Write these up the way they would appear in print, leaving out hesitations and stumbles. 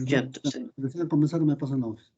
Ya, entonces. Deciden comenzar, me pasan la voz.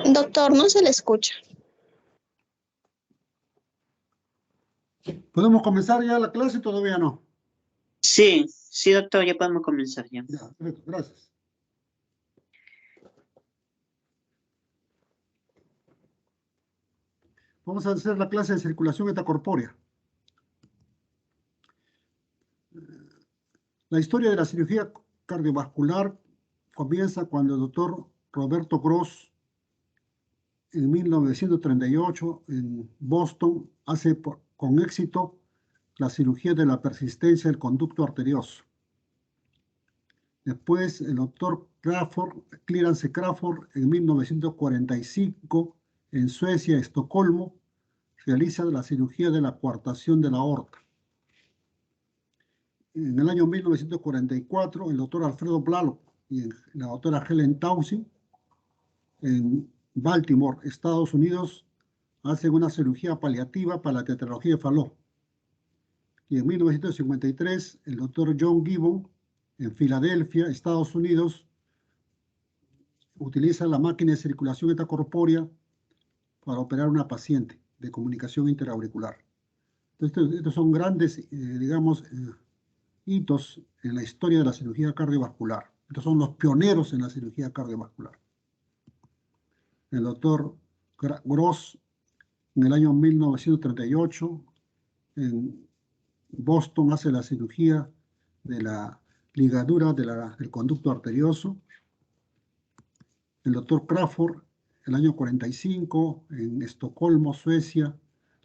Doctor, no se le escucha. ¿Podemos comenzar ya la clase? Todavía no. Sí, sí, doctor, ya podemos comenzar ya. Ya, perfecto, gracias. Vamos a hacer la clase de circulación extracorpórea. La historia de la cirugía cardiovascular comienza cuando el doctor Roberto Gross, en 1938, en Boston, hace con éxito la cirugía de la persistencia del conducto arterioso. Después, el doctor Clarence Crawford, en 1945, en Suecia, Estocolmo, realiza la cirugía de la coartación de la aorta. En el año 1944, el doctor Alfredo Blalock y la doctora Helen Townsend, en Baltimore, Estados Unidos, hacen una cirugía paliativa para la tetralogía de Fallot. Y en 1953, el doctor John Gibbon, en Filadelfia, Estados Unidos, utiliza la máquina de circulación extracorpórea para operar a una paciente de comunicación interauricular. Entonces, estos son grandes, digamos, hitos en la historia de la cirugía cardiovascular. Estos son los pioneros en la cirugía cardiovascular. El doctor Gross, en el año 1938, en Boston, hace la cirugía de la ligadura del conducto arterioso. El doctor Crawford, el año 45, en Estocolmo, Suecia,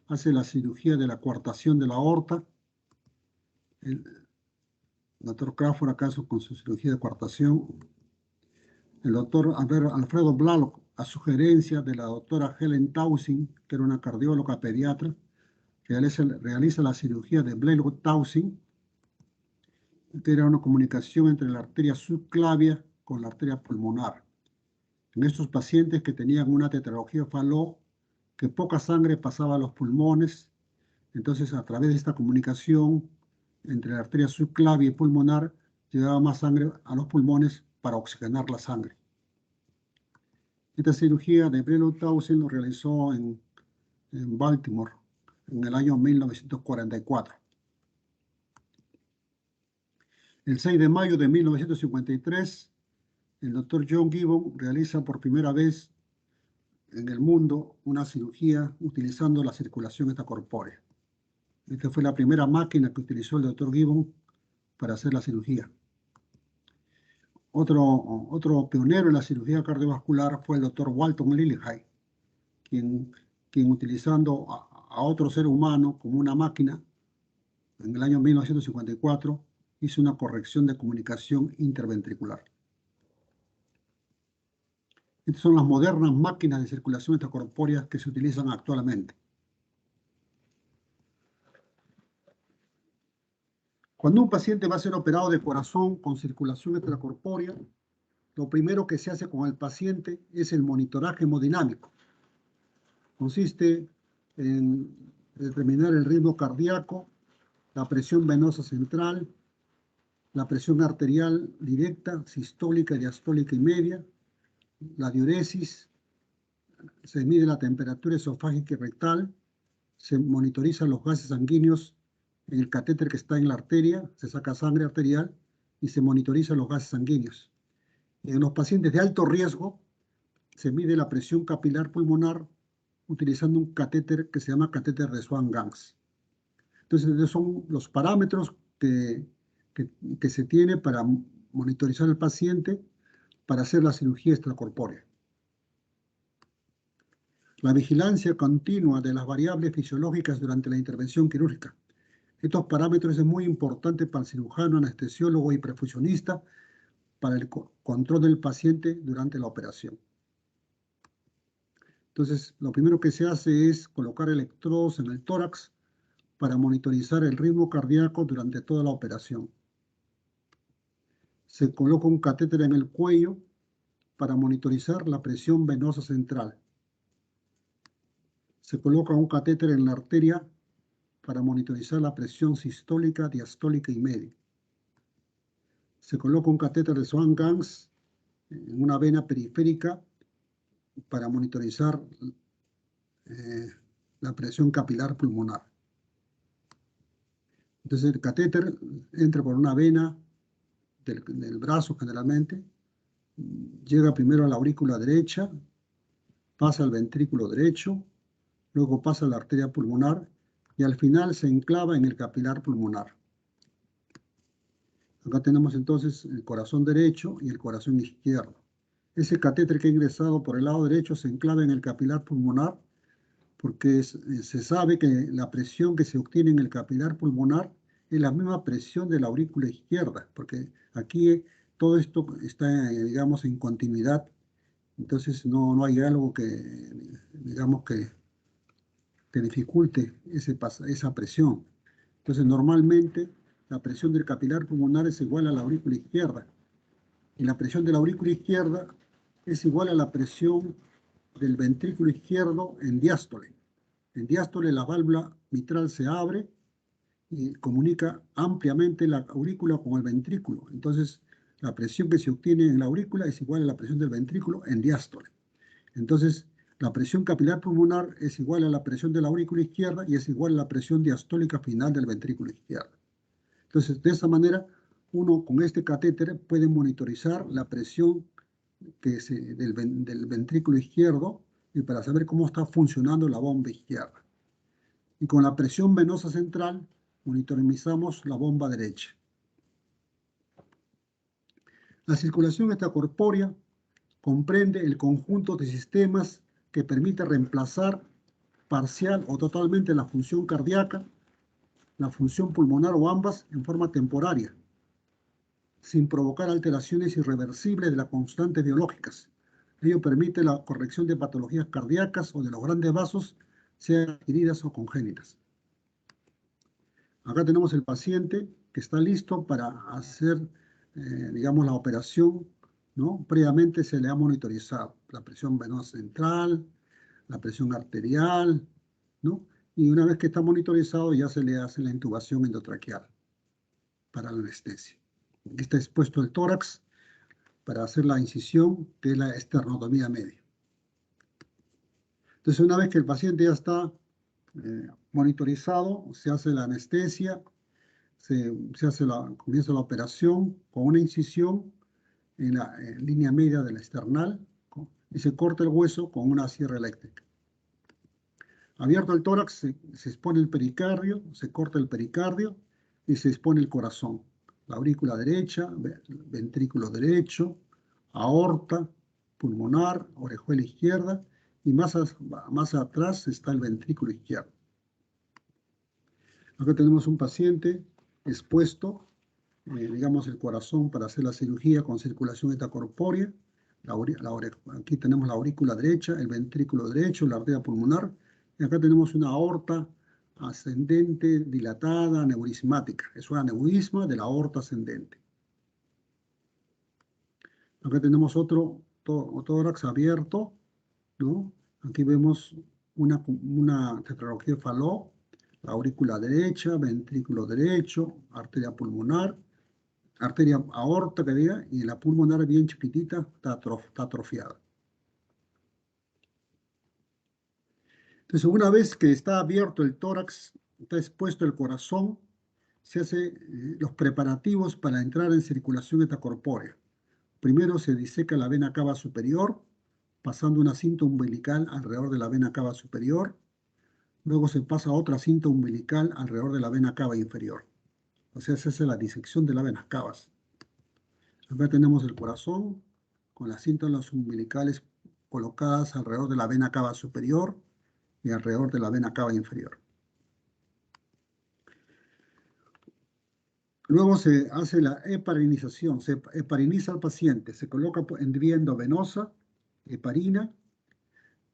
hace la cirugía de la coartación de la aorta. El doctor Crawford acá con su cirugía de coartación. El doctor Alfredo Blalock, a sugerencia de la doctora Helen Townsend, que era una cardióloga pediatra, realiza la cirugía de Blalock-Townsend, que era una comunicación entre la arteria subclavia con la arteria pulmonar. En estos pacientes que tenían una tetralogía Fallot, que poca sangre pasaba a los pulmones, entonces a través de esta comunicación entre la arteria subclavia y pulmonar, llegaba más sangre a los pulmones para oxigenar la sangre. Esta cirugía de Blalock-Townsend lo realizó en Baltimore en el año 1944. El 6 de mayo de 1953, el doctor John Gibbon realiza por primera vez en el mundo una cirugía utilizando la circulación extracorpórea. Esta fue la primera máquina que utilizó el doctor Gibbon para hacer la cirugía. Otro pionero en la cirugía cardiovascular fue el doctor Walton Lillehei, quien utilizando a otro ser humano como una máquina, en el año 1954, hizo una corrección de comunicación interventricular. Estas son las modernas máquinas de circulación extracorpórea que se utilizan actualmente. Cuando un paciente va a ser operado de corazón con circulación extracorpórea, lo primero que se hace con el paciente es el monitoraje hemodinámico. Consiste en determinar el ritmo cardíaco, la presión venosa central, la presión arterial directa, sistólica, diastólica y media, la diuresis, se mide la temperatura esofágica y rectal, se monitorizan los gases sanguíneos en el catéter que está en la arteria, se saca sangre arterial y se monitorizan los gases sanguíneos. En los pacientes de alto riesgo se mide la presión capilar pulmonar utilizando un catéter que se llama catéter de Swan-Ganz. Entonces, esos son los parámetros que se tiene para monitorizar al paciente para hacer la cirugía extracorpórea. La vigilancia continua de las variables fisiológicas durante la intervención quirúrgica. Estos parámetros es muy importante para el cirujano, anestesiólogo y perfusionista para el control del paciente durante la operación. Entonces, lo primero que se hace es colocar electrodos en el tórax para monitorizar el ritmo cardíaco durante toda la operación. Se coloca un catéter en el cuello para monitorizar la presión venosa central. Se coloca un catéter en la arteria para monitorizar la presión sistólica, diastólica y media. Se coloca un catéter de Swan-Ganz en una vena periférica para monitorizar la presión capilar pulmonar. Entonces el catéter entra por una vena del brazo generalmente, llega primero a la aurícula derecha, pasa al ventrículo derecho, luego pasa a la arteria pulmonar y al final se enclava en el capilar pulmonar. Acá tenemos entonces el corazón derecho y el corazón izquierdo. Ese catéter que ha ingresado por el lado derecho se enclava en el capilar pulmonar porque se sabe que la presión que se obtiene en el capilar pulmonar es la misma presión de la aurícula izquierda, porque aquí todo esto está, digamos, en continuidad. Entonces no hay algo que, digamos, que dificulte esa presión. Entonces normalmente la presión del capilar pulmonar es igual a la aurícula izquierda. Y la presión de la aurícula izquierda es igual a la presión del ventrículo izquierdo en diástole. En diástole la válvula mitral se abre y comunica ampliamente la aurícula con el ventrículo. Entonces la presión que se obtiene en la aurícula es igual a la presión del ventrículo en diástole. Entonces la presión capilar pulmonar es igual a la presión de la aurícula izquierda y es igual a la presión diastólica final del ventrículo izquierdo. Entonces, de esa manera, uno con este catéter puede monitorizar la presión del ventrículo izquierdo y para saber cómo está funcionando la bomba izquierda. Y con la presión venosa central, monitorizamos la bomba derecha. La circulación extracorpórea comprende el conjunto de sistemas que permite reemplazar parcial o totalmente la función cardíaca, la función pulmonar o ambas en forma temporaria, sin provocar alteraciones irreversibles de las constantes biológicas. Ello permite la corrección de patologías cardíacas o de los grandes vasos, sean adquiridas o congénitas. Acá tenemos el paciente que está listo para hacer, digamos, la operación, ¿no? Previamente se le ha monitorizado la presión venosa central, la presión arterial, ¿no? Y una vez que está monitorizado ya se le hace la intubación endotraqueal para la anestesia. Aquí está expuesto el tórax para hacer la incisión, que es la esternotomía media. Entonces, una vez que el paciente ya está monitorizado, se hace la anestesia, comienza la operación con una incisión en la línea media del esternal y se corta el hueso con una sierra eléctrica. Abierto el tórax, se expone el pericardio, se corta el pericardio y se expone el corazón. La aurícula derecha, ventrículo derecho, aorta, pulmonar, orejuela izquierda y más atrás está el ventrículo izquierdo. Acá tenemos un paciente expuesto, digamos, el corazón para hacer la cirugía con circulación extracorpórea. Aquí tenemos la aurícula derecha, el ventrículo derecho, la arteria pulmonar, y acá tenemos una aorta ascendente, dilatada, aneurismática. Es un aneurisma de la aorta ascendente. Acá tenemos otro tórax abierto, ¿no? Aquí vemos una tetralogía de Fallot, la aurícula derecha, ventrículo derecho, arteria pulmonar, arteria aorta, que diga, y la pulmonar bien chiquitita, está atrofiada. Entonces, una vez que está abierto el tórax, está expuesto el corazón, se hacen los preparativos para entrar en circulación extracorpórea. Primero se diseca la vena cava superior, pasando una cinta umbilical alrededor de la vena cava superior. Luego se pasa otra cinta umbilical alrededor de la vena cava inferior. O sea, se hace la disección de las venas cavas. Acá tenemos el corazón con las cintas umbilicales colocadas alrededor de la vena cava superior y alrededor de la vena cava inferior. Luego se hace la heparinización, se hepariniza al paciente, se coloca en vía endovenosa, heparina,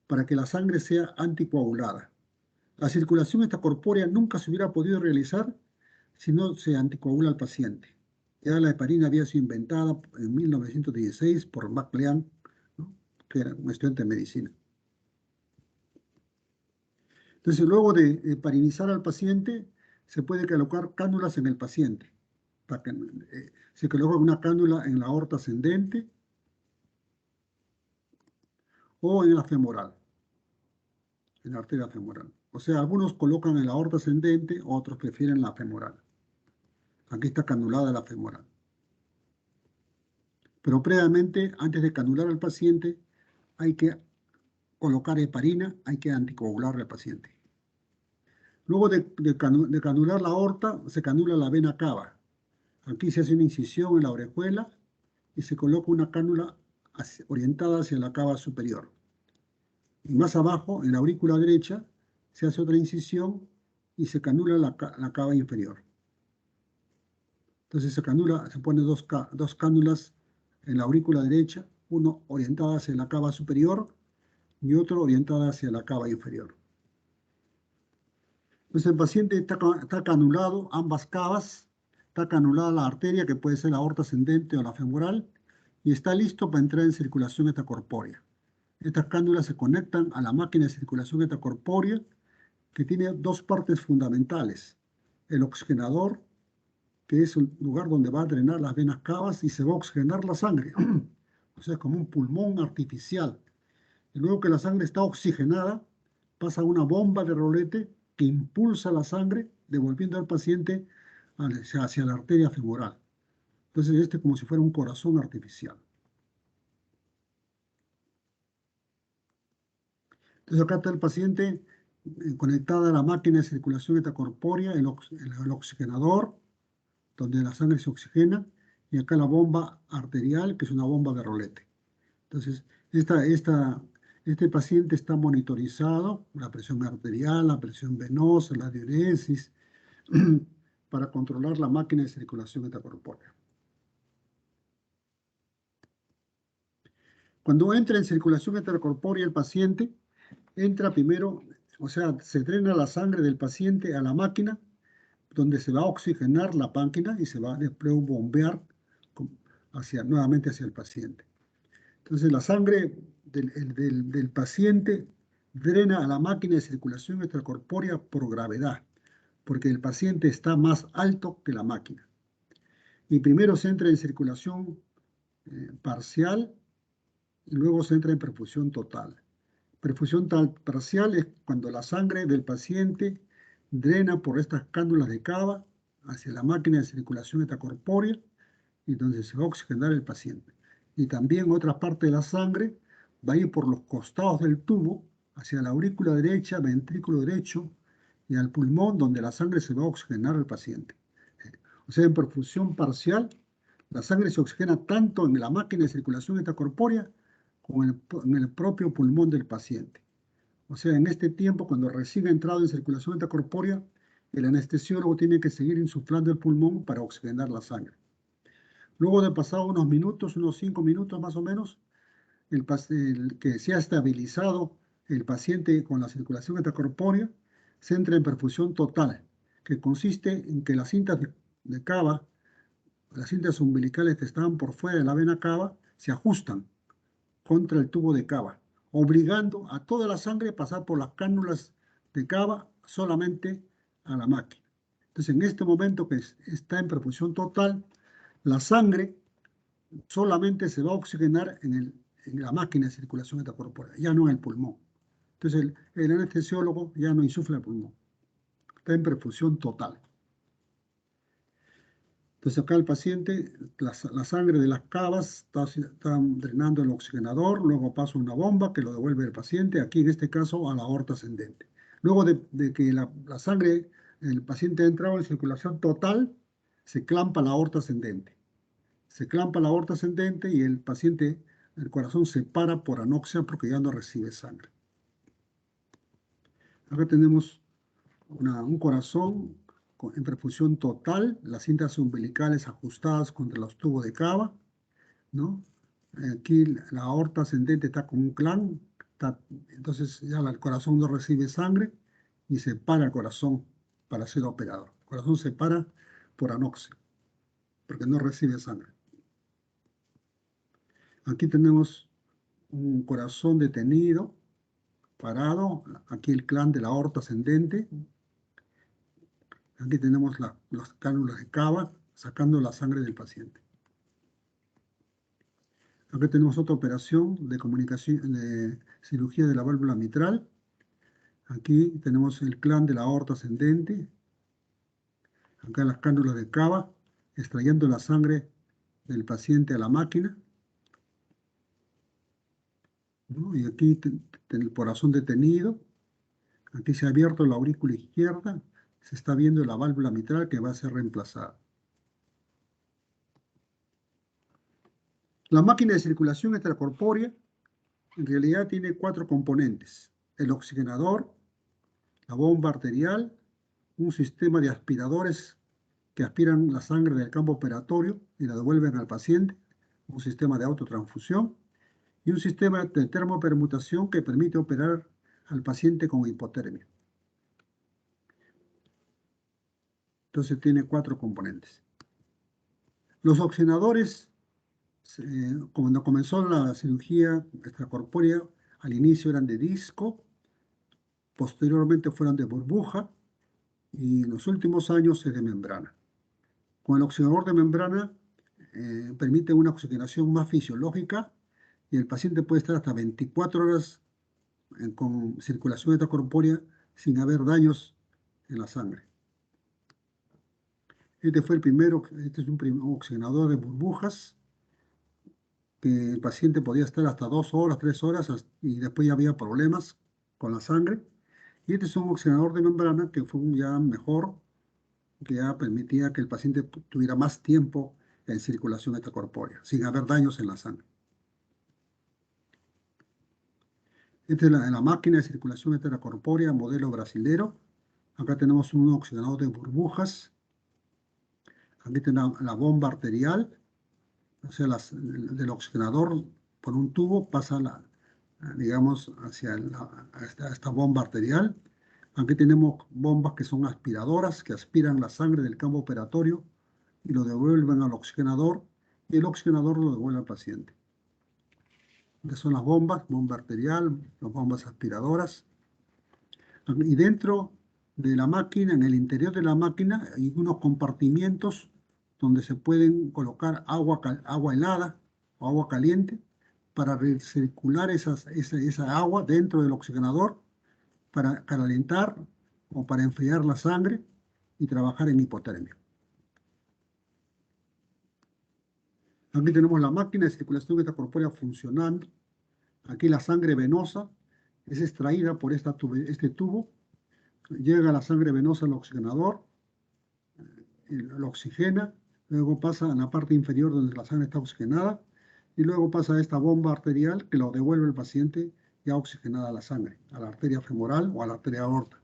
para que la sangre sea anticoagulada. La circulación extracorpórea nunca se hubiera podido realizar si no se anticoagula al paciente. Ya la heparina había sido inventada en 1916 por MacLean, ¿no?, que era un estudiante de medicina. Entonces, luego de heparinizar al paciente, se puede colocar cánulas en el paciente. Se coloca una cánula en la aorta ascendente o en la femoral, en la arteria femoral. O sea, algunos colocan en la aorta ascendente, otros prefieren la femoral. Aquí está canulada la femoral. Pero previamente, antes de canular al paciente, hay que colocar heparina, hay que anticoagular al paciente. Luego de canular la aorta, se canula la vena cava. Aquí se hace una incisión en la orejuela y se coloca una cánula orientada hacia la cava superior. Y más abajo, en la aurícula derecha, se hace otra incisión y se canula la cava inferior. Entonces se pone dos cánulas en la aurícula derecha, uno orientada hacia la cava superior y otro orientada hacia la cava inferior. Entonces el paciente está canulado, ambas cavas, está canulada la arteria, que puede ser la aorta ascendente o la femoral, y está listo para entrar en circulación extracorpórea. Estas cánulas se conectan a la máquina de circulación extracorpórea, que tiene dos partes fundamentales: el oxigenador, que es el lugar donde va a drenar las venas cavas y se va a oxigenar la sangre. O sea, como un pulmón artificial. Y luego que la sangre está oxigenada, pasa una bomba de rolete que impulsa la sangre, devolviendo al paciente hacia la arteria femoral. Entonces, este es como si fuera un corazón artificial. Entonces, acá está el paciente conectada a la máquina de circulación extracorpórea, el oxigenador, donde la sangre se oxigena, y acá la bomba arterial, que es una bomba de rolete. Entonces, este paciente está monitorizado, la presión arterial, la presión venosa, la diuresis, para controlar la máquina de circulación extracorpórea. Cuando entra en circulación extracorpórea el paciente, entra primero, o sea, se drena la sangre del paciente a la máquina, donde se va a oxigenar la máquina y se va después a bombear nuevamente hacia el paciente. Entonces la sangre del paciente drena a la máquina de circulación extracorpórea por gravedad, porque el paciente está más alto que la máquina. Y primero se entra en circulación parcial y luego se entra en perfusión total. Perfusión parcial es cuando la sangre del paciente drena por estas cánulas de cava hacia la máquina de circulación extracorpórea y donde se va a oxigenar el paciente. Y también otra parte de la sangre va a ir por los costados del tubo hacia la aurícula derecha, ventrículo derecho y al pulmón, donde la sangre se va a oxigenar al paciente. O sea, en perfusión parcial, la sangre se oxigena tanto en la máquina de circulación extracorpórea en el propio pulmón del paciente. O sea, en este tiempo, cuando recién ha entrado en circulación intracorpórea, el anestesiólogo tiene que seguir insuflando el pulmón para oxigenar la sangre. Luego de pasar unos minutos, unos 5 minutos más o menos, que se ha estabilizado el paciente con la circulación intracorpórea, se entra en perfusión total, que consiste en que las cintas de cava, las cintas umbilicales que estaban por fuera de la vena cava, se ajustan contra el tubo de cava, obligando a toda la sangre a pasar por las cánulas de cava solamente a la máquina. Entonces, en este momento que está en perfusión total, la sangre solamente se va a oxigenar en la máquina de circulación intracorpórea, ya no en el pulmón. Entonces, el anestesiólogo ya no insufla el pulmón, está en perfusión total. Entonces acá el paciente, la sangre de las cavas está drenando el oxigenador, luego pasa una bomba que lo devuelve el paciente, aquí en este caso a la aorta ascendente. Luego de que la sangre del paciente ha entrado en circulación total, se clampa la aorta ascendente. Se clampa la aorta ascendente y el paciente, el corazón se para por anoxia porque ya no recibe sangre. Acá tenemos un corazón en perfusión total, las cintas umbilicales ajustadas contra los tubos de cava, ¿no? Aquí la aorta ascendente está con un clan, entonces ya el corazón no recibe sangre y se para el corazón para ser operado. El corazón se para por anoxia, porque no recibe sangre. Aquí tenemos un corazón detenido, parado, aquí el clan de la aorta ascendente. Aquí tenemos las cánulas de cava sacando la sangre del paciente. Aquí tenemos otra operación de comunicación, de cirugía de la válvula mitral. Aquí tenemos el clan de la aorta ascendente. Acá las cánulas de cava extrayendo la sangre del paciente a la máquina, ¿no? Y aquí el corazón detenido. Aquí se ha abierto la aurícula izquierda. Se está viendo la válvula mitral que va a ser reemplazada. La máquina de circulación extracorpórea en realidad tiene 4 componentes: el oxigenador, la bomba arterial, un sistema de aspiradores que aspiran la sangre del campo operatorio y la devuelven al paciente, un sistema de autotransfusión y un sistema de termopermutación que permite operar al paciente con hipotermia. Entonces tiene 4 componentes. Los oxigenadores, cuando comenzó la cirugía extracorpórea, al inicio eran de disco, posteriormente fueron de burbuja y en los últimos años es de membrana. Con el oxigenador de membrana permite una oxigenación más fisiológica y el paciente puede estar hasta 24 horas con circulación extracorpórea sin haber daños en la sangre. Este es un oxigenador de burbujas que el paciente podía estar hasta 2 horas, 3 horas y después ya había problemas con la sangre. Y este es un oxigenador de membrana que fue ya mejor, que ya permitía que el paciente tuviera más tiempo en circulación extracorpórea, sin haber daños en la sangre. Esta es la máquina de circulación extracorpórea, modelo brasilero. Acá tenemos un oxigenador de burbujas. Aquí tenemos la bomba arterial, o sea, del oxigenador por un tubo pasa, digamos, hacia esta bomba arterial. Aquí tenemos bombas que son aspiradoras, que aspiran la sangre del campo operatorio y lo devuelven al oxigenador, y el oxigenador lo devuelve al paciente. Estas son las bombas, bomba arterial, las bombas aspiradoras. Y dentro de la máquina, en el interior de la máquina, hay unos compartimientos donde se pueden colocar agua helada o agua caliente para recircular esa agua dentro del oxigenador, para calentar o para enfriar la sangre y trabajar en hipotermia. Aquí tenemos la máquina de circulación extracorpórea funcionando. Aquí la sangre venosa es extraída por este tubo. Llega la sangre venosa al oxigenador, lo oxigena, luego pasa a la parte inferior donde la sangre está oxigenada y luego pasa a esta bomba arterial que lo devuelve el paciente ya oxigenada a la sangre, a la arteria femoral o a la arteria aorta.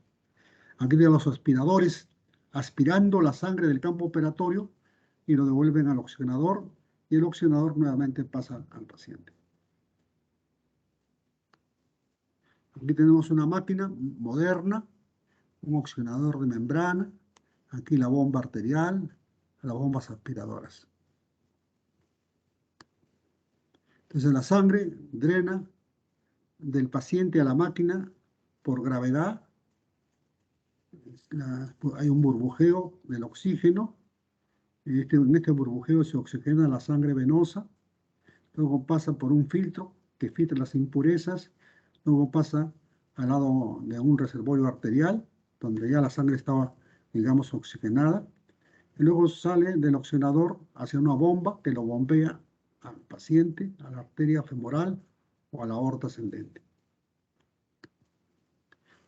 Aquí tienen los aspiradores aspirando la sangre del campo operatorio y lo devuelven al oxigenador, y el oxigenador nuevamente pasa al paciente. Aquí tenemos una máquina moderna, un oxigenador de membrana, aquí la bomba arterial, las bombas aspiradoras. Entonces la sangre drena del paciente a la máquina por gravedad. Hay un burbujeo del oxígeno. En este burbujeo se oxigena la sangre venosa. Luego pasa por un filtro que filtra las impurezas. Luego pasa al lado de un reservorio arterial, donde ya la sangre estaba, digamos, oxigenada. Y luego sale del oxigenador hacia una bomba que lo bombea al paciente, a la arteria femoral o a la aorta ascendente.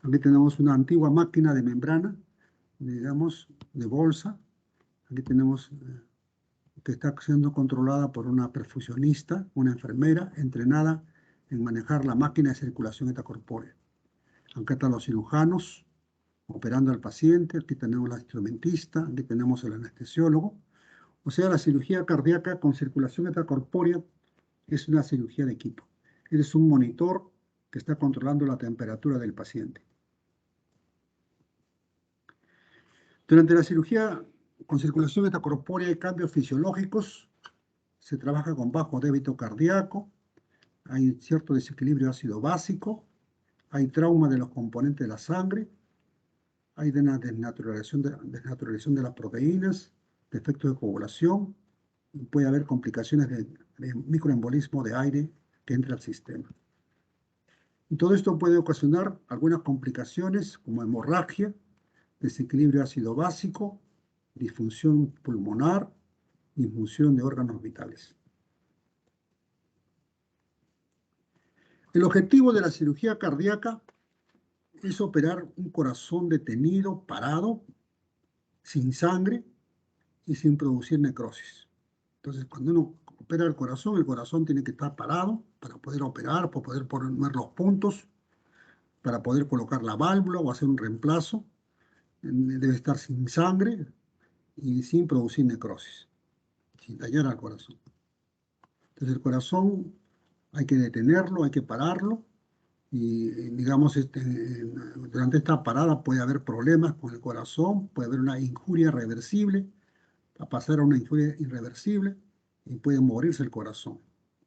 Aquí tenemos una antigua máquina de membrana, digamos, de bolsa. Aquí tenemos que está siendo controlada por una perfusionista, una enfermera entrenada en manejar la máquina de circulación extracorpórea. Acá están los cirujanos operando al paciente, aquí tenemos la instrumentista, aquí tenemos el anestesiólogo. O sea, la cirugía cardíaca con circulación extracorpórea es una cirugía de equipo. Es un monitor que está controlando la temperatura del paciente. Durante la cirugía con circulación extracorpórea hay cambios fisiológicos, se trabaja con bajo débito cardíaco, hay cierto desequilibrio ácido básico, hay trauma de los componentes de la sangre, hay desnaturalización de las proteínas, defectos de coagulación, y puede haber complicaciones de microembolismo de aire que entra al sistema. Y todo esto puede ocasionar algunas complicaciones como hemorragia, desequilibrio ácido básico, disfunción pulmonar, disfunción de órganos vitales. El objetivo de la cirugía cardíaca es operar un corazón detenido, parado, sin sangre y sin producir necrosis. Entonces, cuando uno opera el corazón tiene que estar parado para poder operar, para poder poner los puntos, para poder colocar la válvula o hacer un reemplazo. Debe estar sin sangre y sin producir necrosis, sin dañar al corazón. Entonces, el corazón hay que detenerlo, hay que pararlo. Y digamos, durante esta parada puede haber problemas con el corazón, puede haber una injuria reversible, a pasar a una injuria irreversible y puede morirse el corazón,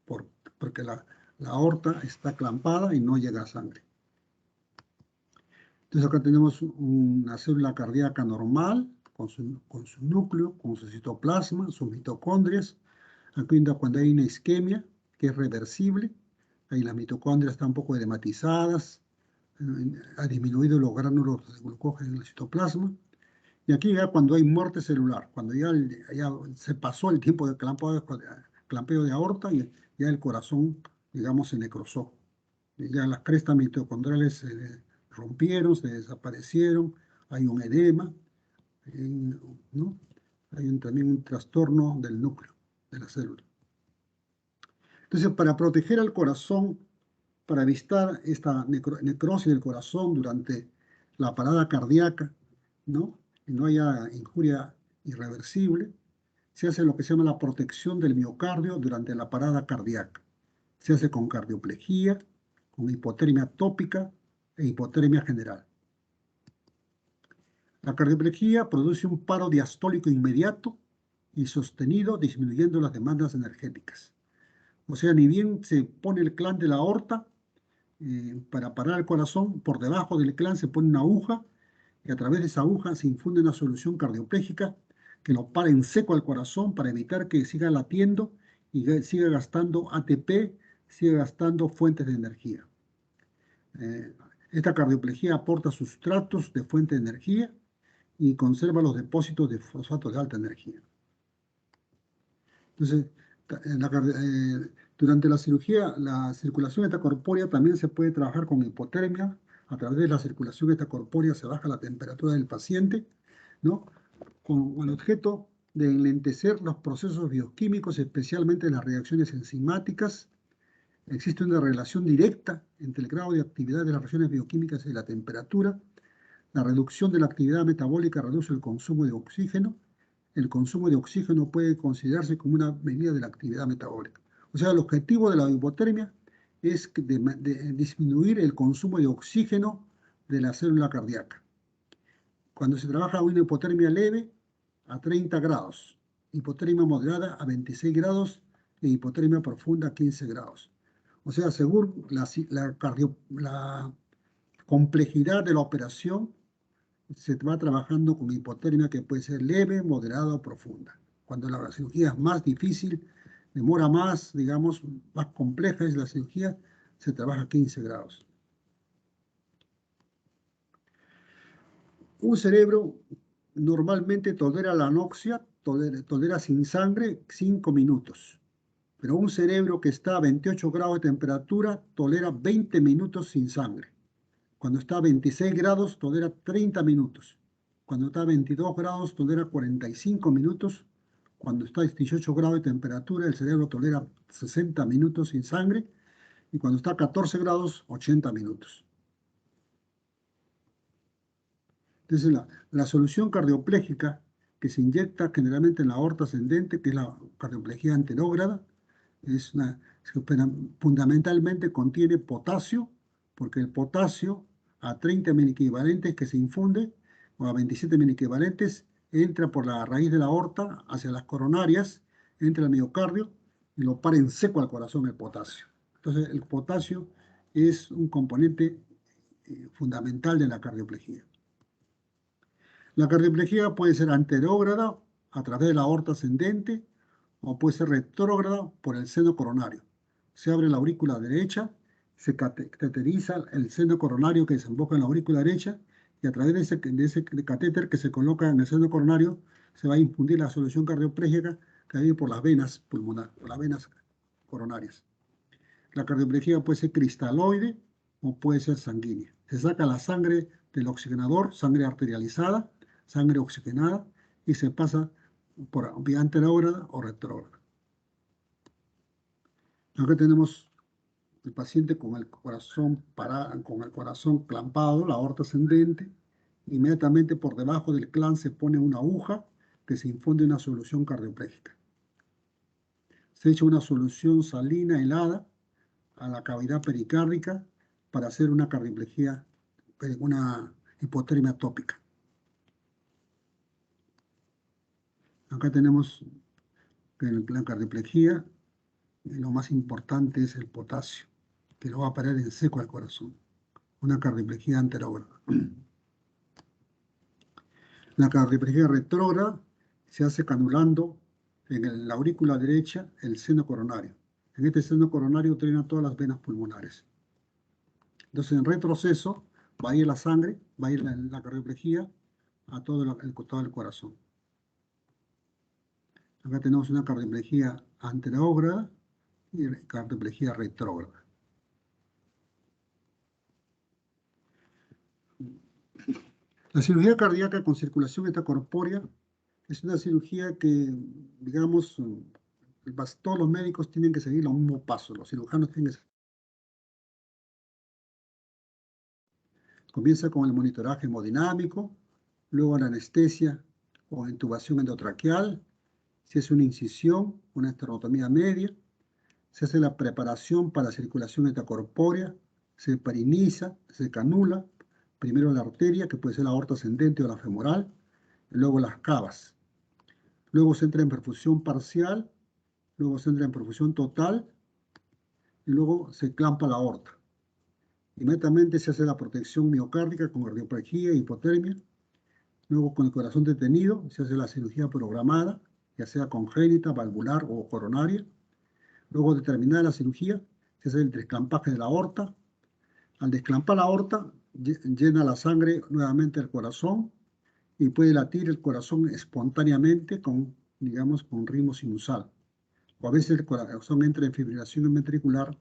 porque la aorta está clampada y no llega a sangre. Entonces acá tenemos una célula cardíaca normal, con su núcleo, con su citoplasma, sus mitocondrias. Aquí cuando hay una isquemia, que es reversible, ahí las mitocondrias están un poco edematizadas, ha disminuido los gránulos de glucógeno en el citoplasma. Y aquí ya cuando hay muerte celular, cuando ya se pasó el tiempo de clampeo de aorta y ya el corazón, digamos, se necrosó. Ya las crestas mitocondriales se rompieron, se desaparecieron, hay un edema, ¿no? Hay también un trastorno del núcleo de la célula. Entonces, para proteger al corazón, para evitar esta necrosis del corazón durante la parada cardíaca, ¿no? Y no haya injuria irreversible, se hace lo que se llama la protección del miocardio durante la parada cardíaca. Se hace con cardioplegía, con hipotermia tópica e hipotermia general. La cardioplegía produce un paro diastólico inmediato y sostenido, disminuyendo las demandas energéticas. O sea, ni bien se pone el clan de la aorta para parar el corazón, por debajo del clan se pone una aguja y a través de esa aguja se infunde una solución cardioplégica que lo para en seco al corazón para evitar que siga latiendo y siga gastando ATP, siga gastando fuentes de energía. Esta cardioplegía aporta sustratos de fuente de energía y conserva los depósitos de fosfatos de alta energía. Entonces, durante la cirugía, la circulación extracorpórea también se puede trabajar con hipotermia. A través de la circulación extracorpórea se baja la temperatura del paciente, ¿no? Con el objeto de enlentecer los procesos bioquímicos, especialmente las reacciones enzimáticas. Existe una relación directa entre el grado de actividad de las reacciones bioquímicas y la temperatura. La reducción de la actividad metabólica reduce el consumo de oxígeno. El consumo de oxígeno puede considerarse como una medida de la actividad metabólica. O sea, el objetivo de la hipotermia es de disminuir el consumo de oxígeno de la célula cardíaca. Cuando se trabaja una hipotermia leve, a 30 grados, hipotermia moderada a 26 grados e hipotermia profunda a 15 grados. O sea, según la complejidad de la operación, se va trabajando con hipotermia que puede ser leve, moderada o profunda. Cuando la cirugía es más difícil, demora más, digamos, más compleja es la cirugía, se trabaja a 15 grados. Un cerebro normalmente tolera la anoxia, tolera sin sangre 5 minutos. Pero un cerebro que está a 28 grados de temperatura tolera 20 minutos sin sangre. Cuando está a 26 grados tolera 30 minutos. Cuando está a 22 grados tolera 45 minutos. Cuando está a 18 grados de temperatura el cerebro tolera 60 minutos sin sangre. Y cuando está a 14 grados, 80 minutos. Entonces la solución cardioplégica que se inyecta generalmente en la aorta ascendente, que es la cardioplejía anterógrada, fundamentalmente contiene potasio, porque el potasio a 30 miliequivalentes que se infunde, o a 27 miliequivalentes, entra por la raíz de la aorta hacia las coronarias, entra al miocardio y lo para en seco al corazón el potasio. Entonces el potasio es un componente fundamental de la cardioplejía. La cardioplejía puede ser anterógrada a través de la aorta ascendente o puede ser retrógrada por el seno coronario. Se abre la aurícula derecha, se cateteriza el seno coronario que desemboca en la aurícula derecha y a través de ese catéter que se coloca en el seno coronario se va a infundir la solución cardioplégica que viene por las venas pulmonares, por las venas coronarias. La cardioplejía puede ser cristalóide o puede ser sanguínea. Se saca la sangre del oxigenador, sangre arterializada, sangre oxigenada, y se pasa por vía anterógrada o retrógrada. Acá tenemos el paciente con el corazón con el corazón clampado, la aorta ascendente. Inmediatamente por debajo del clamp se pone una aguja que se infunde una solución cardioplégica. Se echa una solución salina helada a la cavidad pericárdica para hacer una cardioplejía, una hipotermia tópica. Acá tenemos en la cardioplejía, lo más importante es el potasio, que lo va a parar en seco al corazón. Una cardioplejía anterógrada. La cardioplejía retrógrada se hace canulando en la aurícula derecha el seno coronario. En este seno coronario drena todas las venas pulmonares. Entonces, en retroceso, va a ir la sangre, va a ir la cardioplejía a todo el corazón. Acá tenemos una cardioplejía anterógrada y cardioplejía retrógrada. La cirugía cardíaca con circulación extracorpórea es una cirugía que, digamos, todos los médicos tienen que seguir el mismo paso. Los cirujanos tienen que comienza con el monitoraje hemodinámico, luego la anestesia o intubación endotraqueal. Se hace una incisión, una esternotomía media, se hace la preparación para circulación extracorpórea, se pariniza, se canula, primero la arteria, que puede ser la aorta ascendente o la femoral, y luego las cavas. Luego se entra en perfusión parcial, luego se entra en perfusión total, y luego se clampa la aorta. Inmediatamente se hace la protección miocárdica con cardioplejía e hipotermia. Luego, con el corazón detenido, se hace la cirugía programada, ya sea congénita, valvular o coronaria. Luego de terminar la cirugía, se hace el desclampaje de la aorta. Al desclampar la aorta, llena la sangre nuevamente el corazón y puede latir el corazón espontáneamente con, digamos, con ritmo sinusal. O a veces el corazón entra en fibrilación ventricular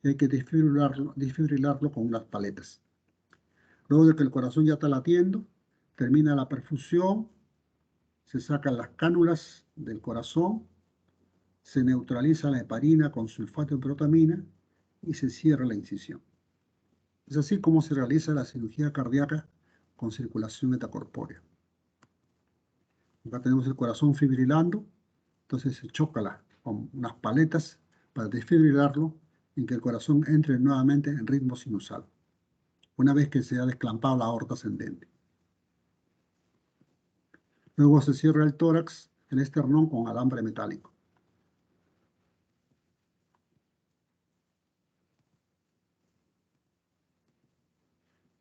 y hay que desfibrilarlo con unas paletas. Luego de que el corazón ya está latiendo, termina la perfusión, se sacan las cánulas del corazón, se neutraliza la heparina con sulfato de protamina y se cierra la incisión. Es así como se realiza la cirugía cardíaca con circulación extracorpórea. Acá tenemos el corazón fibrilando, entonces se choca con unas paletas para desfibrilarlo y que el corazón entre nuevamente en ritmo sinusal, una vez que se ha desclampado la aorta ascendente. Luego se cierra el tórax, el esternón con alambre metálico.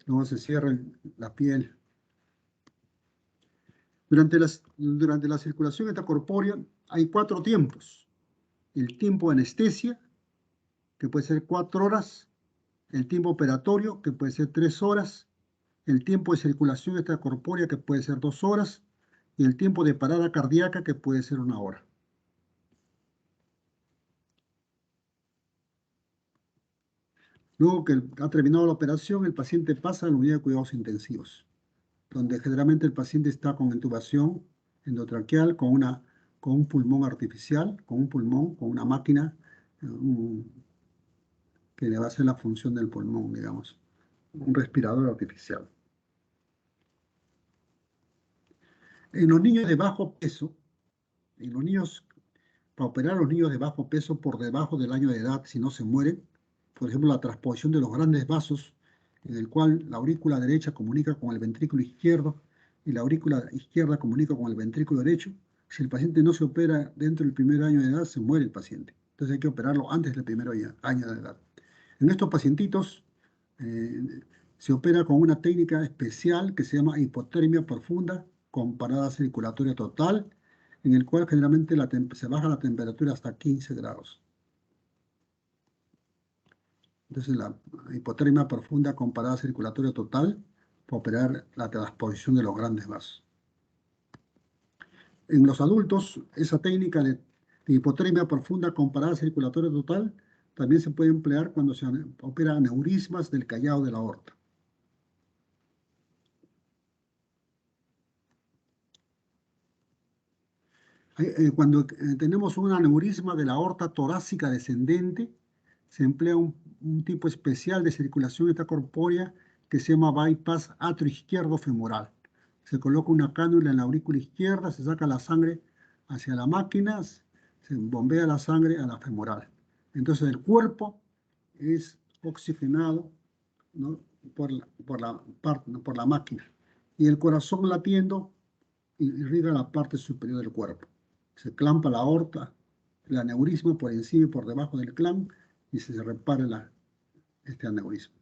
Luego se cierra la piel. Durante la circulación extracorpórea hay 4 tiempos. El tiempo de anestesia, que puede ser 4 horas. El tiempo operatorio, que puede ser 3 horas. El tiempo de circulación extracorpórea, que puede ser 2 horas. Y el tiempo de parada cardíaca, que puede ser 1 hora. Luego que ha terminado la operación, el paciente pasa a la unidad de cuidados intensivos, donde generalmente el paciente está con intubación endotraqueal, con un pulmón artificial, con una máquina que le va a hacer la función del pulmón, digamos, un respirador artificial. En los niños de bajo peso, para operar a los niños de bajo peso por debajo del año de edad, si no se mueren, por ejemplo, la transposición de los grandes vasos, en el cual la aurícula derecha comunica con el ventrículo izquierdo y la aurícula izquierda comunica con el ventrículo derecho. Si el paciente no se opera dentro del primer año de edad, se muere el paciente. Entonces hay que operarlo antes del primer año de edad. En estos pacientitos se opera con una técnica especial que se llama hipotermia profunda con parada circulatoria total, en el cual generalmente se baja la temperatura hasta 15 grados. Entonces la hipotermia profunda con parada circulatoria total para operar la transposición de los grandes vasos. En los adultos, esa técnica de hipotermia profunda con parada circulatoria total también se puede emplear cuando se opera aneurismas del callado de la aorta. Cuando tenemos un aneurisma de la aorta torácica descendente, se emplea un tipo especial de circulación extracorpórea que se llama bypass atrioizquierdo femoral. Se coloca una cánula en la aurícula izquierda, se saca la sangre hacia la máquina, se bombea la sangre a la femoral. Entonces el cuerpo es oxigenado, ¿no?, por la máquina, y el corazón latiendo irriga la parte superior del cuerpo. Se clampa la aorta, el aneurisma por encima y por debajo del clamp, y se repara este aneurisma.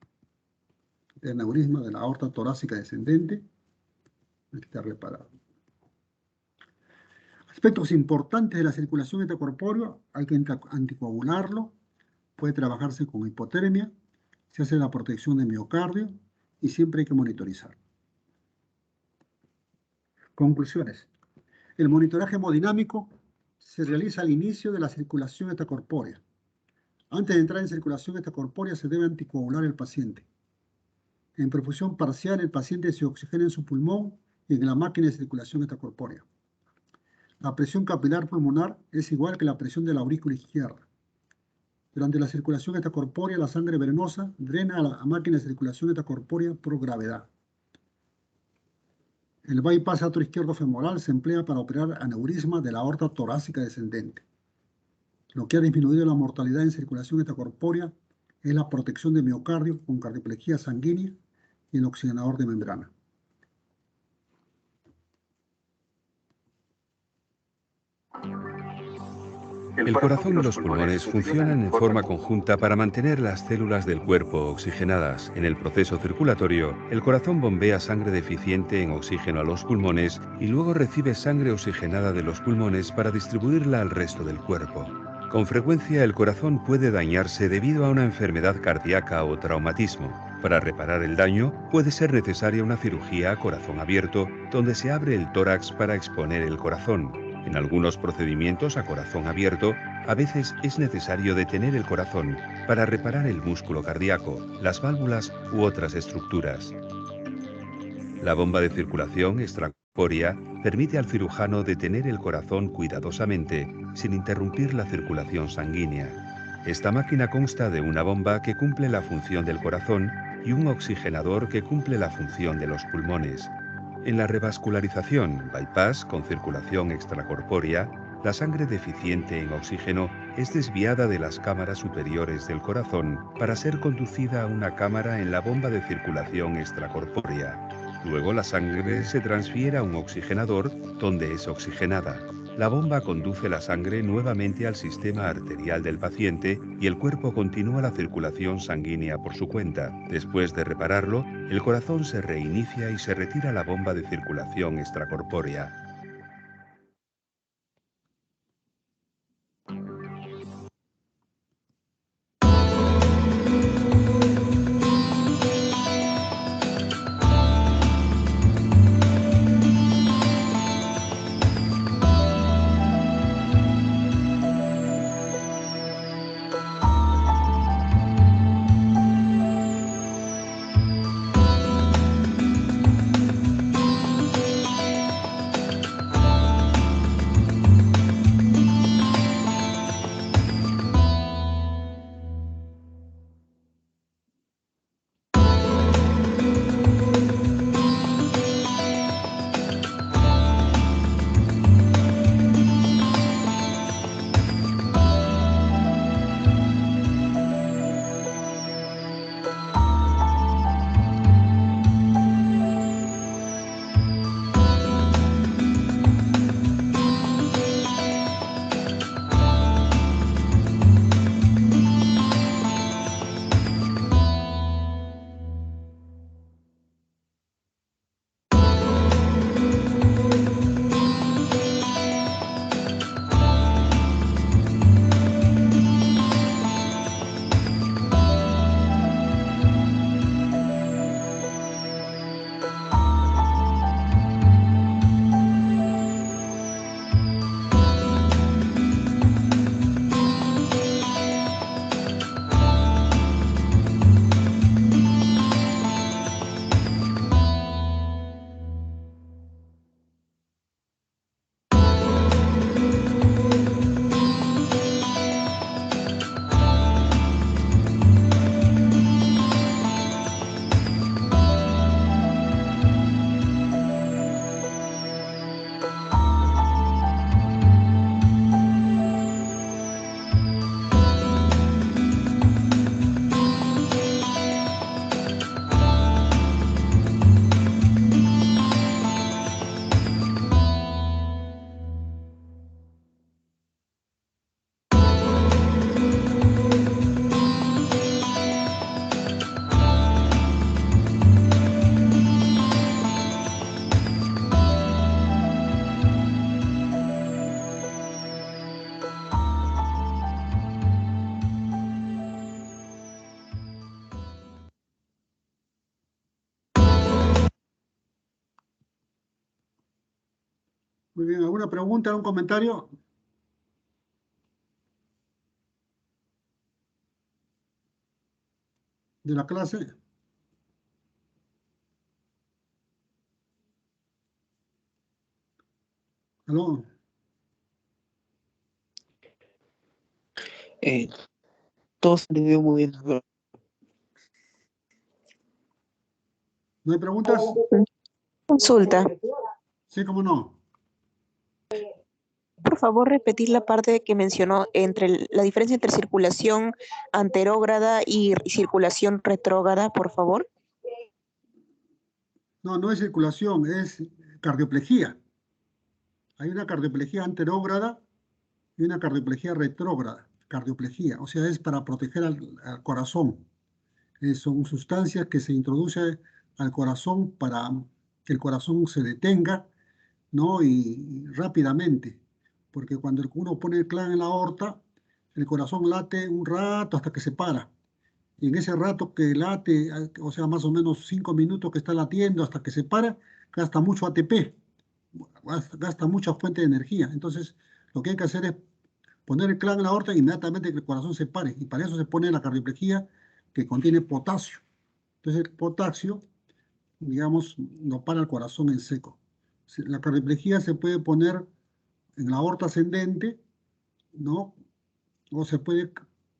El aneurisma de la aorta torácica descendente está reparado. Aspectos importantes de la circulación extracorpórea: hay que anticoagularlo, puede trabajarse con hipotermia, se hace la protección de miocardio y siempre hay que monitorizar. Conclusiones. El monitoraje hemodinámico se realiza al inicio de la circulación extracorpórea. Antes de entrar en circulación extracorpórea se debe anticoagular el paciente. En perfusión parcial el paciente se oxigena en su pulmón y en la máquina de circulación extracorpórea. La presión capilar pulmonar es igual que la presión de la aurícula izquierda. Durante la circulación extracorpórea la sangre venosa drena a la máquina de circulación extracorpórea por gravedad. El bypass atrioizquierdo femoral se emplea para operar aneurisma de la aorta torácica descendente. Lo que ha disminuido la mortalidad en circulación extracorpórea es la protección de miocardio con cardioplejía sanguínea y el oxigenador de membrana. El corazón y los pulmones funcionan en forma conjunta para mantener las células del cuerpo oxigenadas. En el proceso circulatorio, el corazón bombea sangre deficiente en oxígeno a los pulmones y luego recibe sangre oxigenada de los pulmones para distribuirla al resto del cuerpo. Con frecuencia el corazón puede dañarse debido a una enfermedad cardíaca o traumatismo. Para reparar el daño puede ser necesaria una cirugía a corazón abierto, donde se abre el tórax para exponer el corazón. En algunos procedimientos a corazón abierto, a veces es necesario detener el corazón para reparar el músculo cardíaco, las válvulas u otras estructuras. La bomba de circulación extracorpórea extracorpórea permite al cirujano detener el corazón cuidadosamente, sin interrumpir la circulación sanguínea. Esta máquina consta de una bomba que cumple la función del corazón y un oxigenador que cumple la función de los pulmones. En la revascularización, bypass con circulación extracorpórea, la sangre deficiente en oxígeno es desviada de las cámaras superiores del corazón para ser conducida a una cámara en la bomba de circulación extracorpórea. Luego la sangre se transfiere a un oxigenador donde es oxigenada. La bomba conduce la sangre nuevamente al sistema arterial del paciente y el cuerpo continúa la circulación sanguínea por su cuenta. Después de repararlo, el corazón se reinicia y se retira la bomba de circulación extracorpórea. Muy bien, ¿alguna pregunta, algún comentario? ¿De la clase? ¿Aló? Todo salió muy bien. ¿No hay preguntas? Consulta. Sí, cómo no. Por favor, repetir la parte que mencionó entre la diferencia entre circulación anterógrada y circulación retrógrada, por favor. No, no es circulación, es cardioplejía. Hay una cardioplejía anterógrada y una cardioplejía retrógrada. Cardioplejía, o sea, es para proteger al corazón. Son sustancias que se introducen al corazón para que el corazón se detenga, ¿no? Y rápidamente, porque cuando uno pone el clan en la aorta, el corazón late un rato hasta que se para. Y en ese rato que late, o sea, más o menos 5 minutos que está latiendo hasta que se para, gasta mucho ATP, gasta mucha fuente de energía. Entonces, lo que hay que hacer es poner el clan en la aorta inmediatamente que el corazón se pare. Y para eso se pone la cardioplejía que contiene potasio. Entonces, el potasio, digamos, no para el corazón en seco. La cardioplejía se puede poner en la aorta ascendente, ¿no? O se puede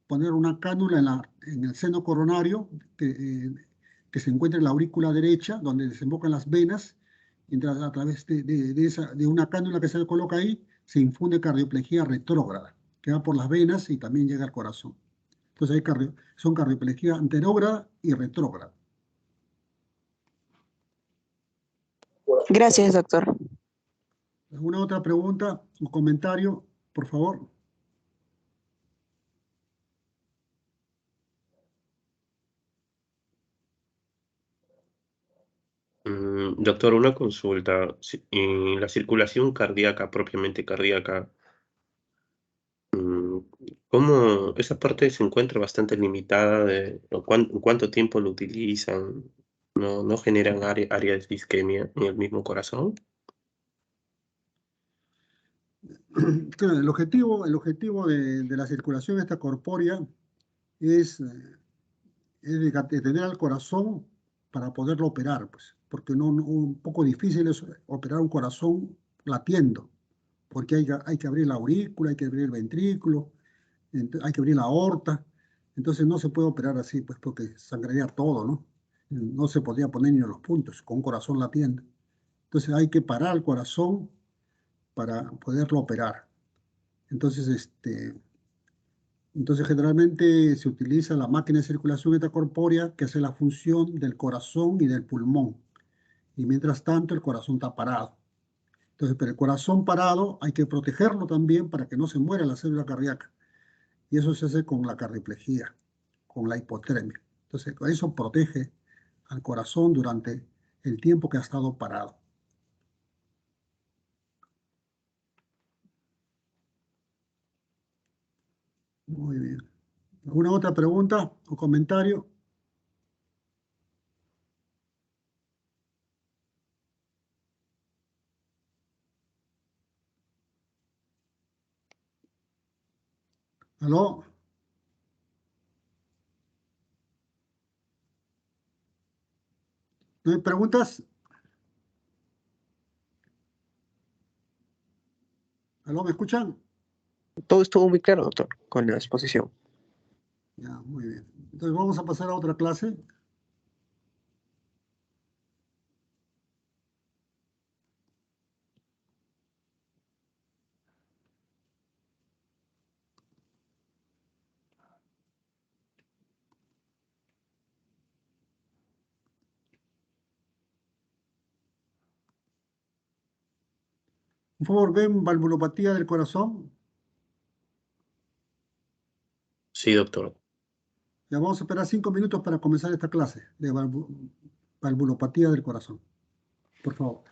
poner una cánula en el seno coronario que se encuentra en la aurícula derecha, donde desembocan las venas, mientras a través de una cánula que se coloca ahí, se infunde cardioplejía retrógrada, que va por las venas y también llega al corazón. Entonces son cardioplejía anterógrada y retrógrada. Gracias, doctor. ¿Alguna otra pregunta o comentario, por favor? Doctor, una consulta. En la circulación cardíaca, propiamente cardíaca, mm, ¿cómo esa parte se encuentra bastante limitada o cuánto tiempo lo utilizan? ¿No generan áreas de isquemia en el mismo corazón? Claro, el objetivo de la circulación extracorpórea es de tener al corazón para poderlo operar, pues, porque un poco difícil es operar un corazón latiendo, porque hay que abrir la aurícula, hay que abrir el ventrículo, hay que abrir la aorta, entonces no se puede operar así, pues, porque sangraría todo, ¿no? No se podría poner ni en los puntos con un corazón latiendo. Entonces hay que parar el corazón para poderlo operar. Entonces, generalmente se utiliza la máquina de circulación extracorpórea que hace la función del corazón y del pulmón. Y mientras tanto el corazón está parado. Entonces, pero el corazón parado hay que protegerlo también para que no se muera la célula cardíaca. Y eso se hace con la cardioplegía, con la hipotermia. Entonces, eso protege al corazón durante el tiempo que ha estado parado. Muy bien. ¿Alguna otra pregunta o comentario? ¿Aló? ¿No hay preguntas? ¿Aló? ¿Me escuchan? Todo estuvo muy claro, doctor, con la exposición. Ya, muy bien. Entonces vamos a pasar a otra clase. Por favor, ven valvulopatía del corazón. Sí, doctor. Ya vamos a esperar 5 minutos para comenzar esta clase de valvulopatía del corazón. Por favor.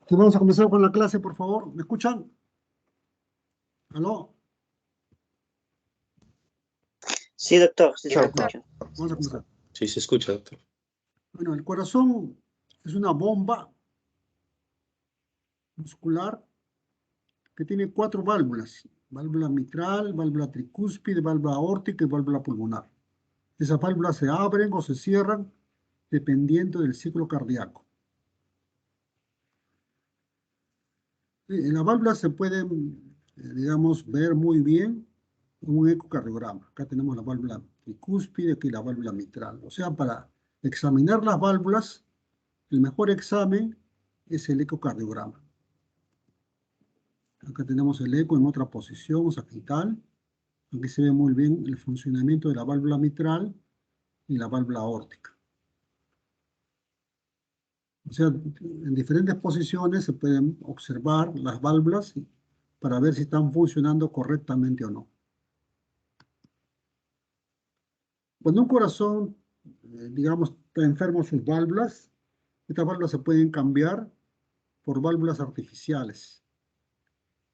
Vamos a comenzar con la clase, por favor. ¿Me escuchan? ¿Aló? Sí, doctor, sí Sí, se doctor. escucha. Vamos a comenzar. Sí, se escucha, doctor. Bueno, el corazón es una bomba muscular que tiene 4 válvulas. Válvula mitral, válvula tricúspide, válvula aórtica y válvula pulmonar. Esas válvulas se abren o se cierran dependiendo del ciclo cardíaco. En las válvulas se pueden, digamos, ver muy bien un ecocardiograma. Acá tenemos la válvula tricúspide, aquí la válvula mitral. O sea, para examinar las válvulas, el mejor examen es el ecocardiograma. Acá tenemos el eco en otra posición, sagital. Aquí se ve muy bien el funcionamiento de la válvula mitral y la válvula aórtica. O sea, en diferentes posiciones se pueden observar las válvulas para ver si están funcionando correctamente o no. Cuando un corazón, digamos, está enfermo sus válvulas, estas válvulas se pueden cambiar por válvulas artificiales.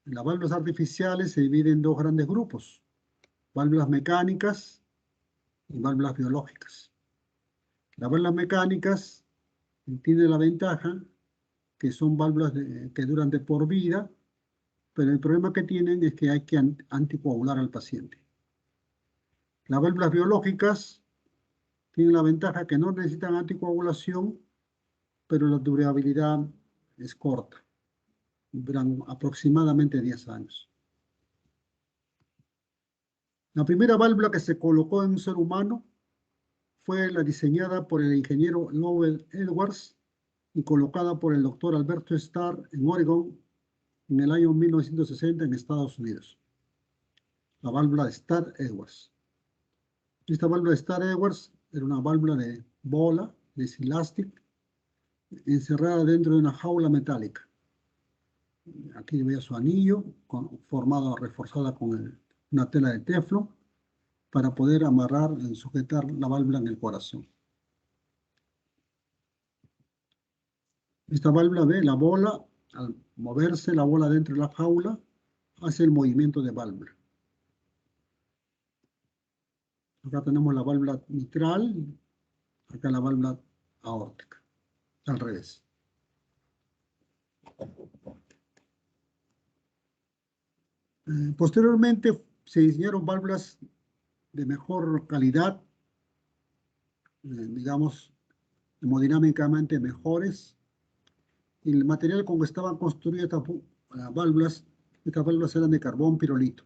Las válvulas artificiales se dividen en 2 grandes grupos: válvulas mecánicas y válvulas biológicas. Las válvulas mecánicas tienen la ventaja que son válvulas que duran de por vida, pero el problema que tienen es que hay que anticoagular al paciente. Las válvulas biológicas tienen la ventaja que no necesitan anticoagulación, pero la durabilidad es corta, duran aproximadamente 10 años. La primera válvula que se colocó en un ser humano fue la diseñada por el ingeniero Lowell Edwards y colocada por el doctor Alberto Starr en Oregon en el año 1960 en Estados Unidos. La válvula de Starr-Edwards. Esta válvula de Starr-Edwards era una válvula de bola, de silastic, encerrada dentro de una jaula metálica. Aquí veía su anillo, reforzada con una tela de teflón, para poder amarrar y sujetar la válvula en el corazón. Esta válvula ve la bola, al moverse la bola dentro de la jaula, hace el movimiento de válvula. Acá tenemos la válvula mitral, acá la válvula aórtica, al revés. Posteriormente se diseñaron válvulas de mejor calidad, digamos, hemodinámicamente mejores, y el material con que estaban construidas estas válvulas eran de carbón pirolito.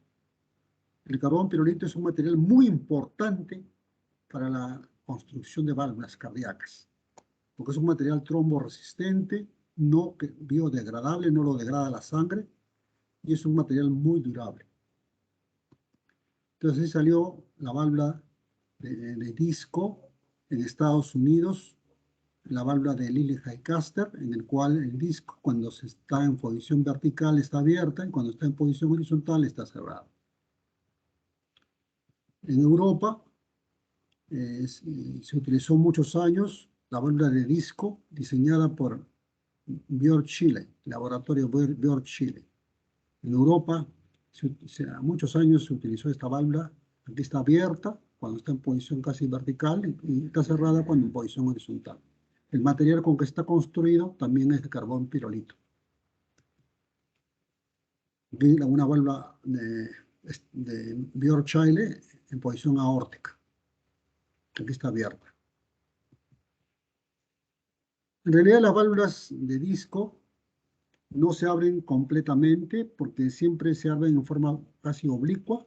El carbón pirolito es un material muy importante para la construcción de válvulas cardíacas, porque es un material tromboresistente, no biodegradable, no lo degrada la sangre, y es un material muy durable. Entonces ahí salió la válvula de disco en Estados Unidos la válvula de Lilly-Hicaster, en el cual el disco, cuando se está en posición vertical, está abierta, y cuando está en posición horizontal, está cerrada. En Europa se utilizó muchos años la válvula de disco diseñada por Björk Chile, laboratorio Björk Chile. En Europa, muchos años se utilizó esta válvula. Aquí está abierta cuando está en posición casi vertical y está cerrada cuando en posición horizontal. El material con que está construido también es de carbón pirolito. Aquí una válvula de Björk Chile en posición aórtica. Aquí está abierta. En realidad las válvulas de disco no se abren completamente porque siempre se abren en forma casi oblicua,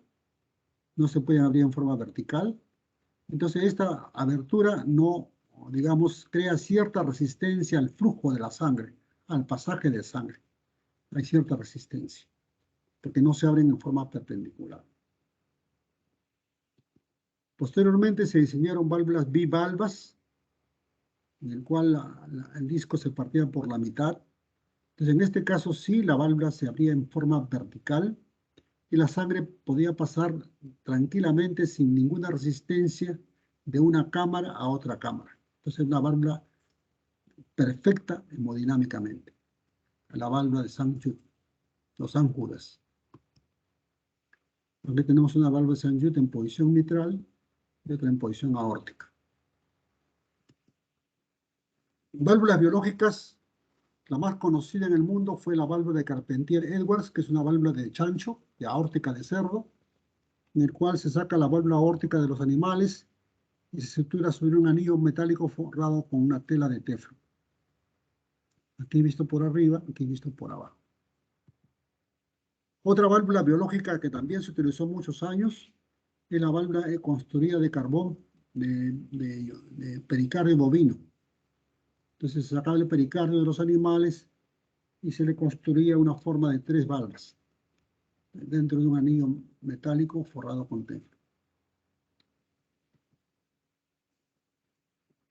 no se pueden abrir en forma vertical. Entonces esta abertura no, digamos, crea cierta resistencia al flujo de la sangre, al pasaje de sangre. Hay cierta resistencia, porque no se abren en forma perpendicular. Posteriormente se diseñaron válvulas bivalvas, en el cual el disco se partía por la mitad. Entonces, en este caso sí, la válvula se abría en forma vertical y la sangre podía pasar tranquilamente sin ninguna resistencia de una cámara a otra cámara. Entonces, una válvula perfecta hemodinámicamente. La válvula de St. Jude, o St. Judas. Aquí tenemos una válvula de St. Jude en posición mitral y otra en posición aórtica. Válvulas biológicas, la más conocida en el mundo fue la válvula de Carpentier-Edwards, que es una válvula de chancho, de aórtica de cerdo, en el cual se saca la válvula aórtica de los animales y se sutura sobre un anillo metálico forrado con una tela de teflón. Aquí visto por arriba, aquí visto por abajo. Otra válvula biológica que también se utilizó muchos años es la válvula construida de carbón de pericardio bovino. Entonces se sacaba el pericardio de los animales y se le construía una forma de 3 válvulas dentro de un anillo metálico forrado con teflón.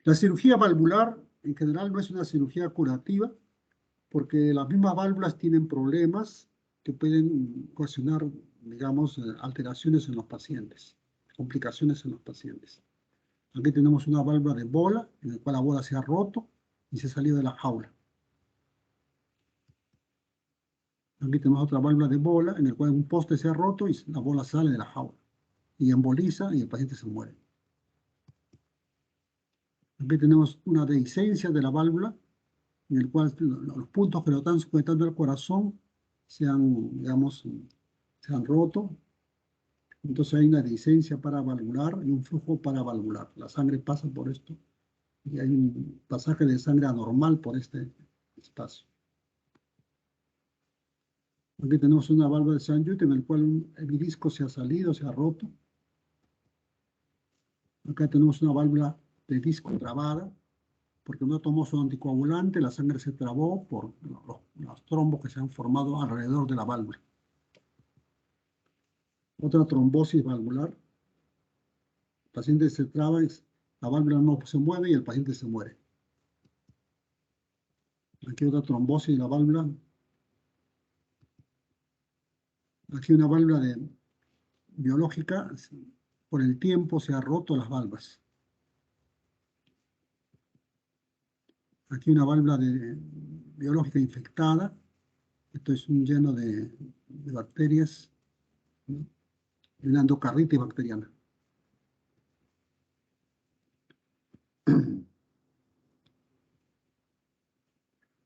La cirugía valvular en general no es una cirugía curativa porque las mismas válvulas tienen problemas que pueden ocasionar, digamos, alteraciones en los pacientes, complicaciones en los pacientes. Aquí tenemos una válvula de bola, en la cual la bola se ha roto y se ha salido de la jaula. Aquí tenemos otra válvula de bola, en la cual un poste se ha roto y la bola sale de la jaula y emboliza y el paciente se muere. Aquí tenemos una dehiscencia de la válvula, en el cual los puntos que lo están sujetando al corazón se han roto. Entonces hay una dehiscencia paravalvular y un flujo paravalvular. La sangre pasa por esto y hay un pasaje de sangre anormal por este espacio. Aquí tenemos una válvula de St. Jude en el cual el disco se ha salido, se ha roto. Acá tenemos una válvula de disco trabada, porque no tomó su anticoagulante, la sangre se trabó por los trombos que se han formado alrededor de la válvula. Otra trombosis valvular. El paciente se traba, la válvula no se mueve y el paciente se muere. Aquí otra trombosis de la válvula. Aquí una válvula biológica, por el tiempo se ha roto las válvulas. Aquí una válvula biológica infectada. Esto es un lleno de bacterias, ¿no? Y una endocarditis bacteriana.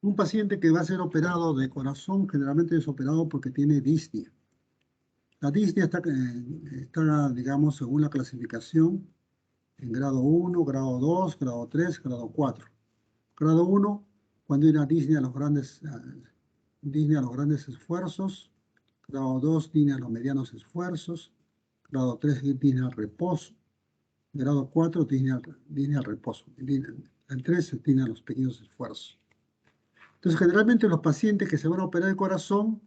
Un paciente que va a ser operado de corazón generalmente es operado porque tiene disnea. La disnea está, digamos, según la clasificación, en grado 1, grado 2, grado 3, grado 4. Grado 1, cuando hay una disnea a los grandes esfuerzos. Grado 2, disnea a los medianos esfuerzos. Grado 3, disnea al reposo. Grado 4, disnea al reposo. El 3, disnea a los pequeños esfuerzos. Entonces, generalmente los pacientes que se van a operar el corazón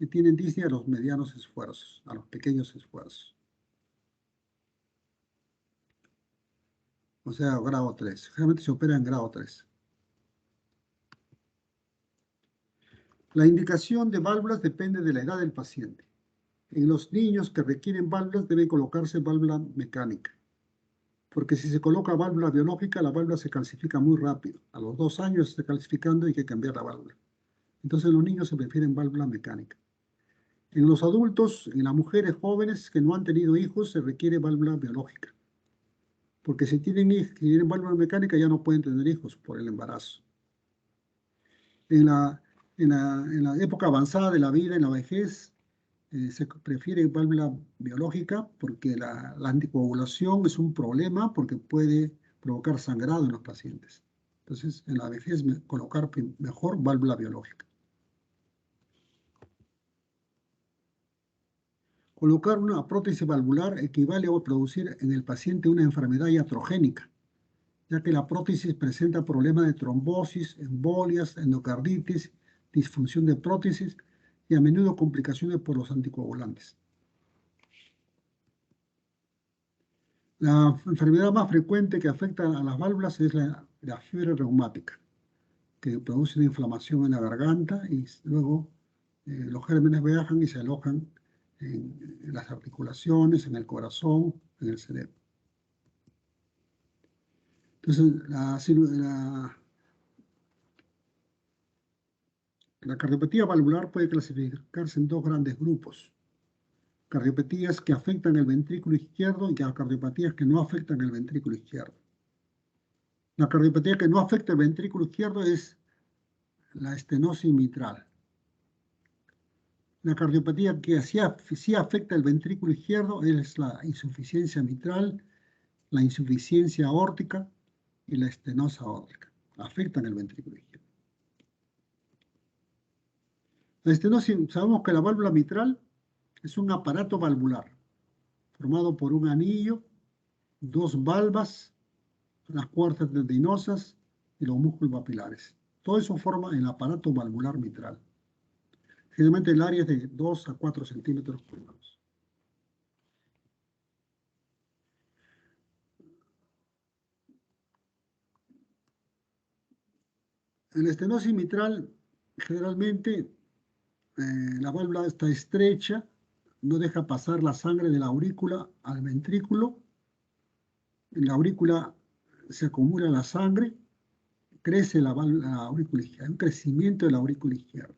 tienen disnea a los medianos esfuerzos, a los pequeños esfuerzos. o sea, grado 3. Generalmente se opera en grado 3. La indicación de válvulas depende de la edad del paciente. En los niños que requieren válvulas debe colocarse válvula mecánica, porque si se coloca válvula biológica, la válvula se calcifica muy rápido. A los 2 años está calcificando y hay que cambiar la válvula. Entonces en los niños se prefieren válvula mecánica. En los adultos, en las mujeres jóvenes que no han tenido hijos, se requiere válvula biológica, porque si tienen válvula mecánica ya no pueden tener hijos por el embarazo. En la época avanzada de la vida, en la vejez, se prefiere válvula biológica porque la anticoagulación es un problema porque puede provocar sangrado en los pacientes. Entonces, en la vejez, colocar mejor válvula biológica. Colocar una prótesis valvular equivale a producir en el paciente una enfermedad iatrogénica, ya que la prótesis presenta problemas de trombosis, embolias, endocarditis, disfunción de prótesis y a menudo complicaciones por los anticoagulantes. La enfermedad más frecuente que afecta a las válvulas es la fiebre reumática, que produce una inflamación en la garganta y luego los gérmenes viajan y se alojan en las articulaciones, en el corazón, en el cerebro. Entonces, la cardiopatía valvular puede clasificarse en 2 grandes grupos. Cardiopatías que afectan el ventrículo izquierdo y cardiopatías que no afectan el ventrículo izquierdo. La cardiopatía que no afecta el ventrículo izquierdo es la estenosis mitral. La cardiopatía que sí afecta el ventrículo izquierdo es la insuficiencia mitral, la insuficiencia aórtica y la estenosis aórtica. Afectan el ventrículo izquierdo. La estenosis, sabemos que la válvula mitral es un aparato valvular formado por un anillo, 2 valvas, las cuartas tendinosas y los músculos papilares. Todo eso forma el aparato valvular mitral. Generalmente el área es de 2 a 4 centímetros cuadrados. En la estenosis mitral, generalmente la válvula está estrecha, no deja pasar la sangre de la aurícula al ventrículo. En la aurícula se acumula la sangre, crece la aurícula izquierda, hay un crecimiento de la aurícula izquierda.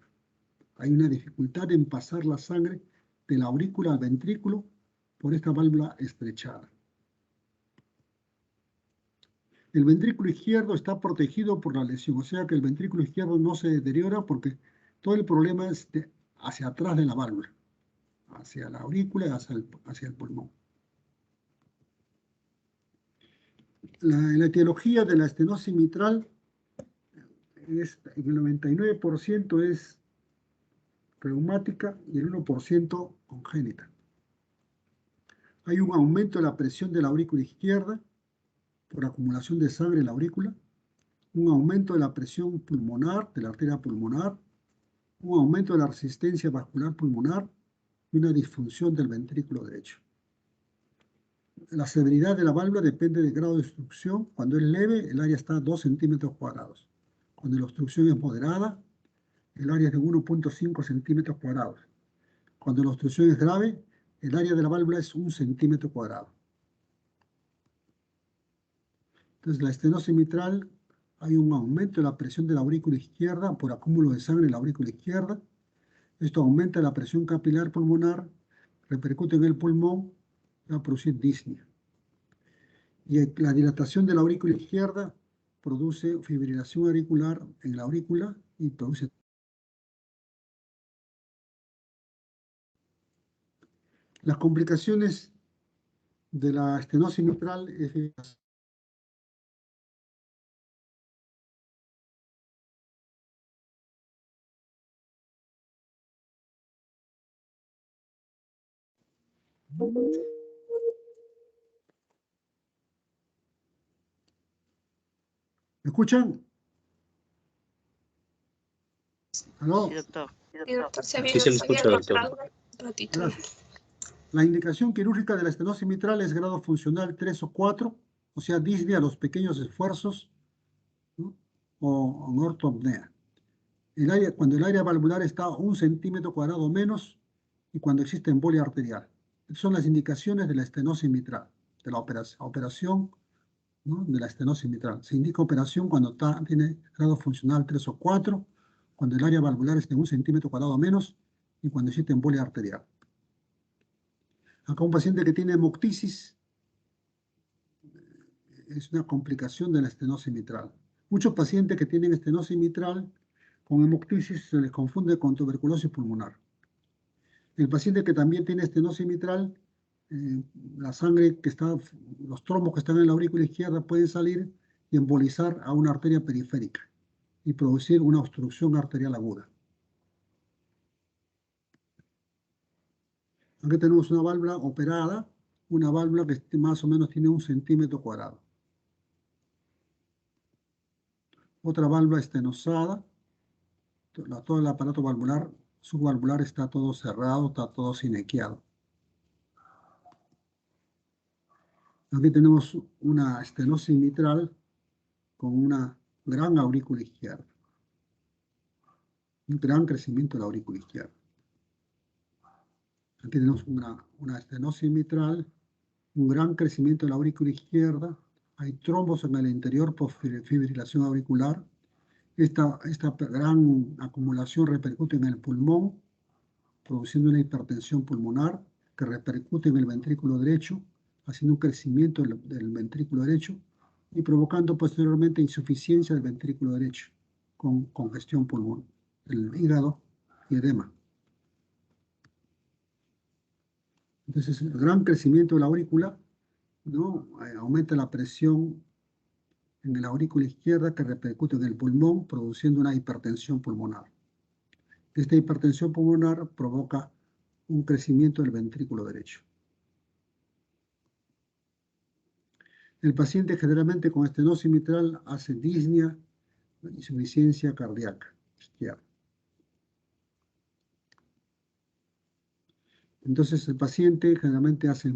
Hay una dificultad en pasar la sangre de la aurícula al ventrículo por esta válvula estrechada. El ventrículo izquierdo está protegido por la lesión, o sea que el ventrículo izquierdo no se deteriora porque todo el problema es hacia atrás de la válvula, hacia la aurícula y hacia el pulmón. La etiología de la estenosis mitral el 99% es reumática y el 1% congénita. Hay un aumento de la presión de la aurícula izquierda por acumulación de sangre en la aurícula, un aumento de la presión pulmonar, de la arteria pulmonar, un aumento de la resistencia vascular pulmonar y una disfunción del ventrículo derecho. La severidad de la válvula depende del grado de obstrucción. Cuando es leve, el área está a 2 centímetros cuadrados. Cuando la obstrucción es moderada, el área es de 1.5 centímetros cuadrados. Cuando la obstrucción es grave, el área de la válvula es 1 centímetro cuadrado. Entonces, la estenosis mitral, hay un aumento de la presión de la aurícula izquierda por acúmulo de sangre en la aurícula izquierda. Esto aumenta la presión capilar pulmonar, repercute en el pulmón, va a producir disnea. Y la dilatación de la aurícula izquierda produce fibrilación auricular en la aurícula y produce. Las complicaciones de la estenosis mitral es ¿me escuchan? ¿Aló? Sí, doctor. Sí, doctor, se Sí se le escucha, doctor. un ratito. Gracias. La indicación quirúrgica de la estenosis mitral es grado funcional 3 o 4 o sea, disnea los pequeños esfuerzos, ¿no? O en ortopnea. Cuando el área valvular está a 1 centímetro cuadrado menos y cuando existe embolia arterial. Estas son las indicaciones de la estenosis mitral, de la operación, ¿no? De la estenosis mitral. Se indica operación cuando tiene grado funcional 3 o 4, cuando el área valvular está en 1 centímetro cuadrado menos y cuando existe embolia arterial. Acá un paciente que tiene hemoptisis es una complicación de la estenosis mitral. Muchos pacientes que tienen estenosis mitral con hemoptisis se les confunde con tuberculosis pulmonar. El paciente que también tiene estenosis mitral, la sangre que está, los trombos que están en la aurícula izquierda pueden salir y embolizar a una arteria periférica y producir una obstrucción arterial aguda. Aquí tenemos una válvula operada, una válvula que más o menos tiene 1 centímetro cuadrado. Otra válvula estenosada, todo el aparato valvular, subvalvular está todo cerrado, está todo sinequiado. Aquí tenemos una estenosis mitral con una gran aurícula izquierda. Un gran crecimiento de la aurícula izquierda. Aquí tenemos una estenosis mitral, un gran crecimiento de la aurícula izquierda. Hay trombos en el interior por fibrilación auricular. Esta gran acumulación repercute en el pulmón, produciendo una hipertensión pulmonar que repercute en el ventrículo derecho, haciendo un crecimiento del ventrículo derecho y provocando posteriormente insuficiencia del ventrículo derecho con congestión pulmonar, el hígado y edema. Entonces, el gran crecimiento de la aurícula, ¿no? Aumenta la presión en la aurícula izquierda que repercute en el pulmón, produciendo una hipertensión pulmonar. Esta hipertensión pulmonar provoca un crecimiento del ventrículo derecho. El paciente generalmente con estenosis mitral hace disnea, insuficiencia cardíaca izquierda. Entonces el paciente generalmente hace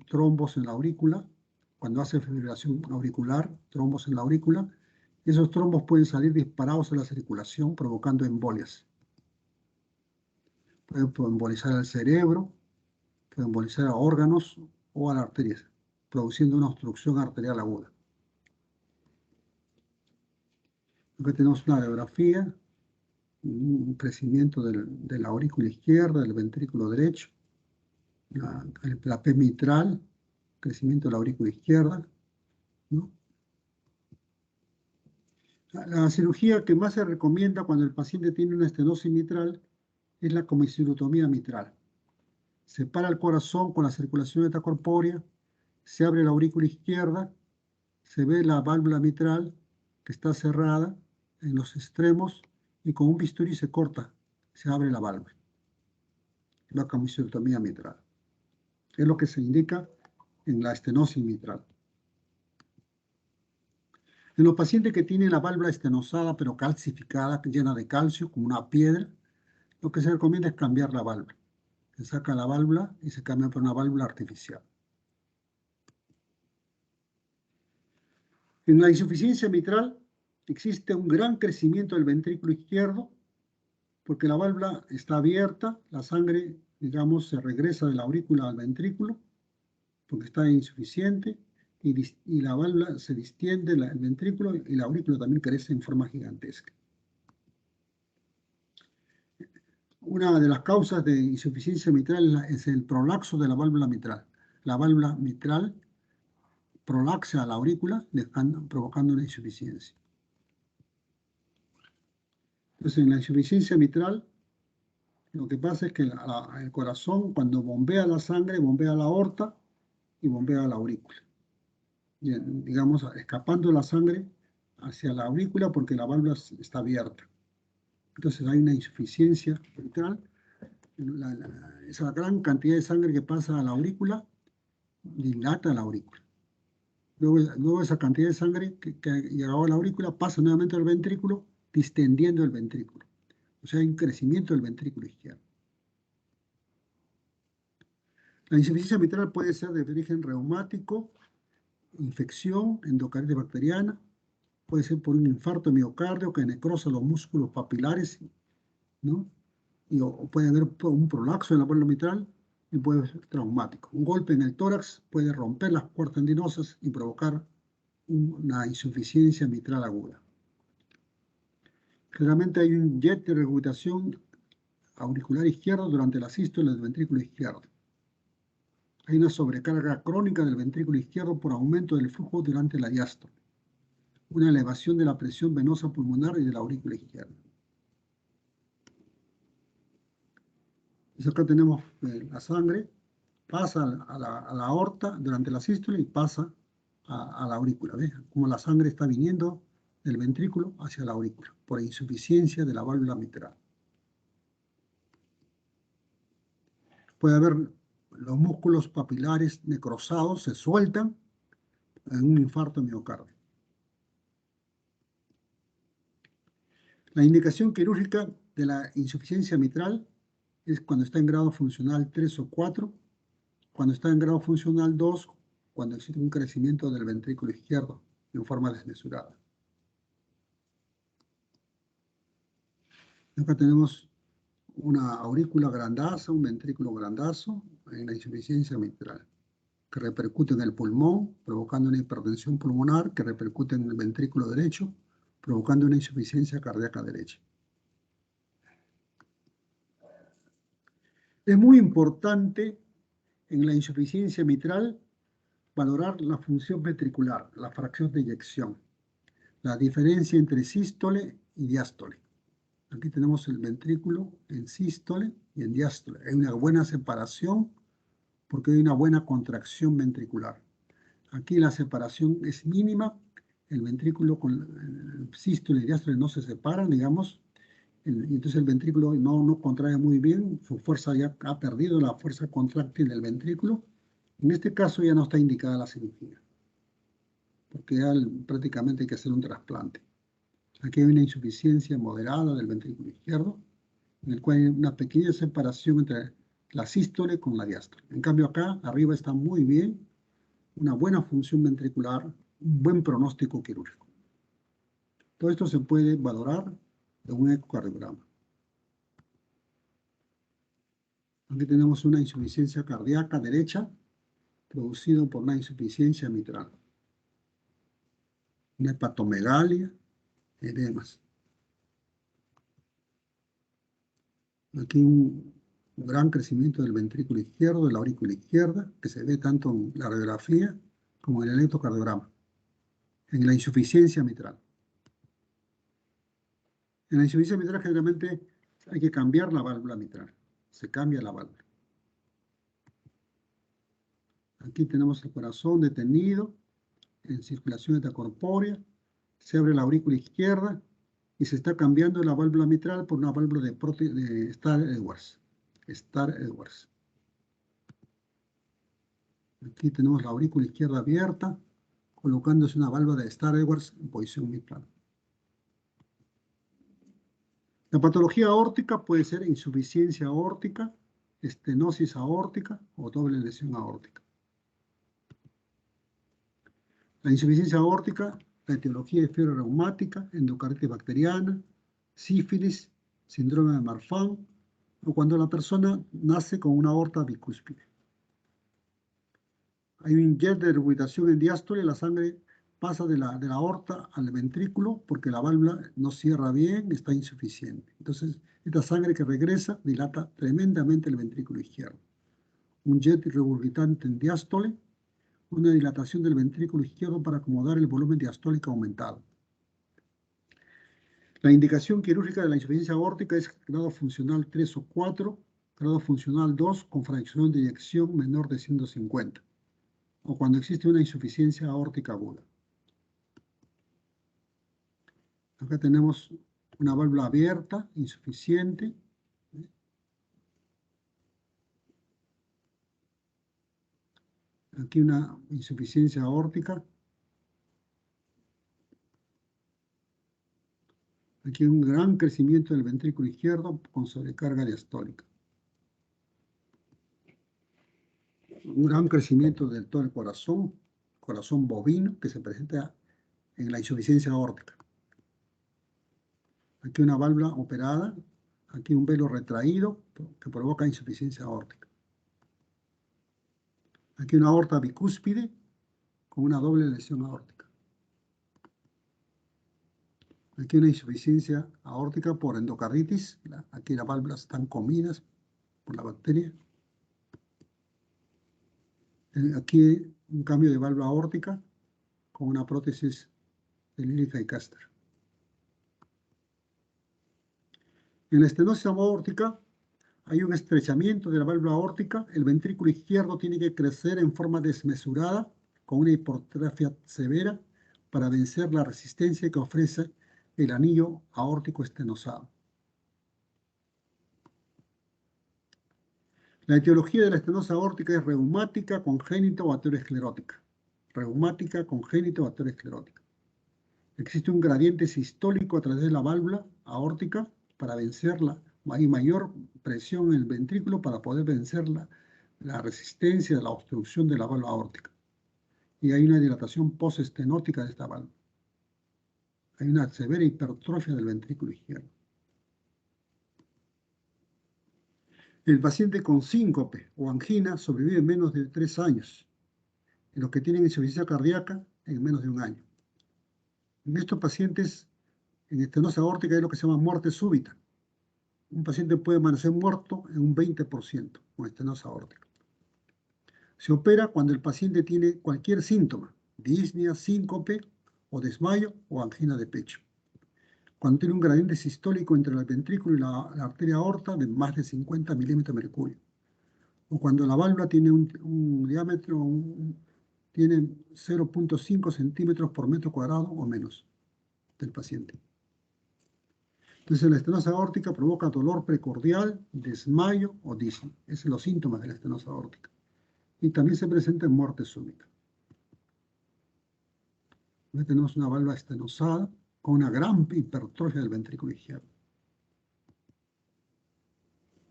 trombos en la aurícula. Cuando hace fibrilación auricular, trombos en la aurícula, esos trombos pueden salir disparados a la circulación provocando embolias. Pueden embolizar al cerebro, pueden embolizar a órganos o a las arterias, produciendo una obstrucción arterial aguda. Aquí tenemos una radiografía, un crecimiento de la aurícula izquierda, del ventrículo derecho, la P mitral, crecimiento de la aurícula izquierda, ¿no? La cirugía que más se recomienda cuando el paciente tiene una estenosis mitral es la comisurotomía mitral. Se para el corazón con la circulación extracorpórea, se abre la aurícula izquierda, se ve la válvula mitral que está cerrada en los extremos y con un bisturí se corta, se abre la válvula. La comisurotomía mitral. Es lo que se indica en la estenosis mitral. En los pacientes que tienen la válvula estenosada pero calcificada, llena de calcio, como una piedra, lo que se recomienda es cambiar la válvula. Se saca la válvula y se cambia por una válvula artificial. En la insuficiencia mitral existe un gran crecimiento del ventrículo izquierdo porque la válvula está abierta, la sangre, digamos, se regresa de la aurícula al ventrículo porque está insuficiente y la válvula se distiende, el ventrículo y la aurícula también crece en forma gigantesca. Una de las causas de insuficiencia mitral es el prolaxo de la válvula mitral. La válvula mitral prolaxa la aurícula, provocando una insuficiencia. Entonces, en la insuficiencia mitral, lo que pasa es que el corazón, cuando bombea la sangre, bombea la aorta y bombea la aurícula. Digamos, escapando la sangre hacia la aurícula porque la válvula está abierta. Entonces hay una insuficiencia mitral. Esa gran cantidad de sangre que pasa a la aurícula dilata la aurícula. Luego esa cantidad de sangre que llegaba a la aurícula pasa nuevamente al ventrículo, distendiendo el ventrículo. O sea, hay un crecimiento del ventrículo izquierdo. La insuficiencia mitral puede ser de origen reumático, infección, endocarditis bacteriana, puede ser por un infarto de miocardio que necrosa los músculos papilares, ¿no? O puede haber un prolapso en la válvula mitral y puede ser traumático. Un golpe en el tórax puede romper las cuerdas tendinosas y provocar una insuficiencia mitral aguda. Generalmente hay un jet de regurgitación auricular izquierdo durante la sístole del ventrículo izquierdo. Hay una sobrecarga crónica del ventrículo izquierdo por aumento del flujo durante la diástole. Una elevación de la presión venosa pulmonar y de la aurícula izquierda. Entonces acá tenemos la sangre, pasa a la aorta durante la sístole y pasa a la aurícula. ¿Ves? Como la sangre está viniendo del ventrículo hacia la aurícula, por insuficiencia de la válvula mitral. Puede haber los músculos papilares necrosados, se sueltan en un infarto miocardio. La indicación quirúrgica de la insuficiencia mitral es cuando está en grado funcional 3 o 4, cuando está en grado funcional 2, cuando existe un crecimiento del ventrículo izquierdo en forma desmesurada. Acá tenemos una aurícula grandaza, un ventrículo grandazo en la insuficiencia mitral, que repercute en el pulmón, provocando una hipertensión pulmonar, que repercute en el ventrículo derecho, provocando una insuficiencia cardíaca derecha. Es muy importante en la insuficiencia mitral valorar la función ventricular, la fracción de eyección, la diferencia entre sístole y diástole. Aquí tenemos el ventrículo en sístole y en diástole. Hay una buena separación porque hay una buena contracción ventricular. Aquí la separación es mínima, el ventrículo con el sístole y diástole no se separan, digamos, y entonces el ventrículo no contrae muy bien, su fuerza ya ha perdido la fuerza contráctil del ventrículo. En este caso ya no está indicada la cirugía, porque ya prácticamente hay que hacer un trasplante. Aquí hay una insuficiencia moderada del ventrículo izquierdo, en el cual hay una pequeña separación entre la sístole con la diástole. En cambio acá, arriba está muy bien, una buena función ventricular, un buen pronóstico quirúrgico. Todo esto se puede valorar en un ecocardiograma. Aquí tenemos una insuficiencia cardíaca derecha, producido por una insuficiencia mitral. Una hepatomegalia, edemas. Aquí un gran crecimiento del ventrículo izquierdo, de la aurícula izquierda, que se ve tanto en la radiografía como en el electrocardiograma, en la insuficiencia mitral. En la insuficiencia mitral generalmente hay que cambiar la válvula mitral, se cambia la válvula. Aquí tenemos el corazón detenido, en circulación extracorpórea, se abre la aurícula izquierda y se está cambiando la válvula mitral por una válvula de Starr-Edwards. Starr-Edwards. Aquí tenemos la aurícula izquierda abierta, colocándose una válvula de Starr-Edwards en posición mitral. La patología aórtica puede ser insuficiencia aórtica, estenosis aórtica o doble lesión aórtica. La insuficiencia aórtica, la etiología es fiebre reumática, endocarditis bacteriana, sífilis, síndrome de Marfan, o cuando la persona nace con una aorta bicúspide. Hay un jet de regurgitación en diástole, la sangre pasa de la aorta al ventrículo porque la válvula no cierra bien, está insuficiente. Entonces, esta sangre que regresa dilata tremendamente el ventrículo izquierdo. Un jet regurgitante en diástole, una dilatación del ventrículo izquierdo para acomodar el volumen diastólico aumentado. La indicación quirúrgica de la insuficiencia aórtica es grado funcional 3 o 4, grado funcional 2 con fracción de eyección menor de 150, o cuando existe una insuficiencia aórtica aguda. Acá tenemos una válvula abierta, insuficiente. Aquí una insuficiencia aórtica. Aquí un gran crecimiento del ventrículo izquierdo con sobrecarga diastólica. Un gran crecimiento del todo el corazón corazón bovino que se presenta en la insuficiencia aórtica. Aquí una válvula operada, aquí un velo retraído que provoca insuficiencia aórtica. Aquí una aorta bicúspide con una doble lesión aórtica. Aquí una insuficiencia aórtica por endocarditis. Aquí las válvulas están comidas por la bacteria. Aquí un cambio de válvula aórtica con una prótesis de Lilith y Caster. En la estenosis aórtica hay un estrechamiento de la válvula aórtica. El ventrículo izquierdo tiene que crecer en forma desmesurada con una hipertrofia severa para vencer la resistencia que ofrece el anillo aórtico estenosado. La etiología de la estenosis aórtica es reumática, congénita o aterosclerótica. Reumática, congénita o aterosclerótica. Existe un gradiente sistólico a través de la válvula aórtica para vencerla. Hay mayor presión en el ventrículo para poder vencer la resistencia de la obstrucción de la válvula aórtica. Y hay una dilatación postestenótica de esta válvula. Hay una severa hipertrofia del ventrículo izquierdo. El paciente con síncope o angina sobrevive en menos de 3 años. Y los que tienen insuficiencia cardíaca en menos de 1 año. En estos pacientes, en estenosis aórtica hay lo que se llama muerte súbita. Un paciente puede amanecer muerto en un 20% con estenosis aórtica. Se opera cuando el paciente tiene cualquier síntoma, disnea, síncope o desmayo o angina de pecho. Cuando tiene un gradiente sistólico entre el ventrículo y la arteria aorta de más de 50 milímetros de mercurio. O cuando la válvula tiene un diámetro, tiene 0.5 centímetros por metro cuadrado o menos del paciente. Entonces, la estenosis aórtica provoca dolor precordial, desmayo o disnea. Esos son los síntomas de la estenosis aórtica. Y también se presenta en muerte súbita. Aquí tenemos una válvula estenosada con una gran hipertrofia del ventrículo izquierdo.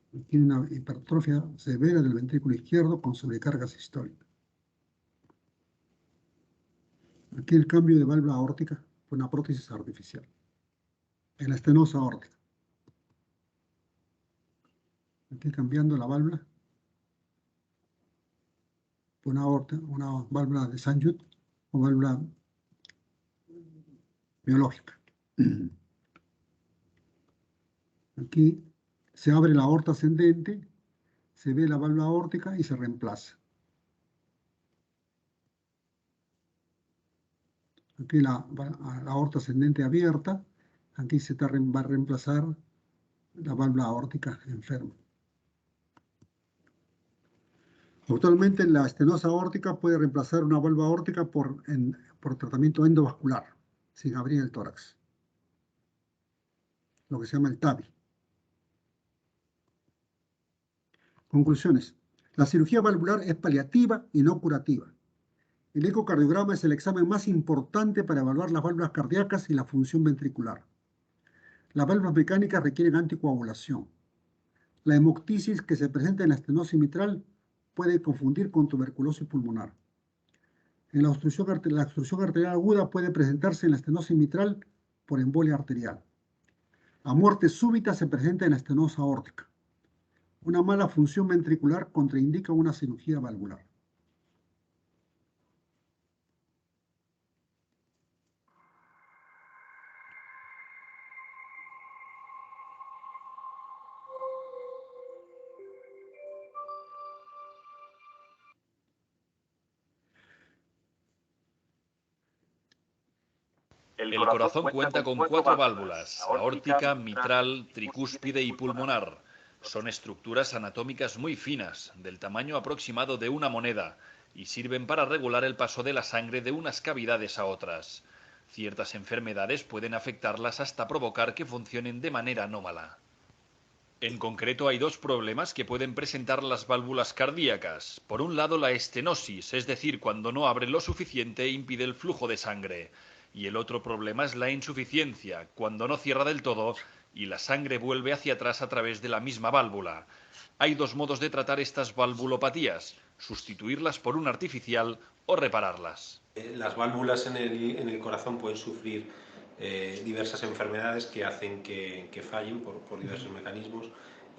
Aquí hay una hipertrofia severa del ventrículo izquierdo con sobrecarga sistólica. Aquí el cambio de válvula aórtica fue una prótesis artificial. En la estenosis aórtica. Aquí cambiando la válvula. Una válvula de Saint-Just o válvula biológica. Aquí se abre la aorta ascendente, se ve la válvula aórtica y se reemplaza. Aquí la aorta ascendente abierta, aquí va a reemplazar la válvula aórtica enferma. Actualmente la estenosis aórtica puede reemplazar una válvula aórtica por tratamiento endovascular, sin abrir el tórax. Lo que se llama el TAVI. Conclusiones. La cirugía valvular es paliativa y no curativa. El ecocardiograma es el examen más importante para evaluar las válvulas cardíacas y la función ventricular. Las válvulas mecánicas requieren anticoagulación. La hemoptisis que se presenta en la estenosis mitral puede confundir con tuberculosis pulmonar. La obstrucción arterial aguda puede presentarse en la estenosis mitral por embolia arterial. La muerte súbita se presenta en la estenosis aórtica. Una mala función ventricular contraindica una cirugía valvular. El corazón cuenta con 4 válvulas: aórtica, mitral, tricúspide y pulmonar. Son estructuras anatómicas muy finas, del tamaño aproximado de una moneda, y sirven para regular el paso de la sangre de unas cavidades a otras. Ciertas enfermedades pueden afectarlas hasta provocar que funcionen de manera anómala. En concreto, hay 2 problemas que pueden presentar las válvulas cardíacas. Por un lado, la estenosis, es decir, cuando no abre lo suficiente e impide el flujo de sangre. Y el otro problema es la insuficiencia, cuando no cierra del todo y la sangre vuelve hacia atrás a través de la misma válvula. Hay 2 modos de tratar estas valvulopatías: sustituirlas por una artificial o repararlas. Las válvulas en el corazón pueden sufrir diversas enfermedades que hacen que fallen por diversos mecanismos,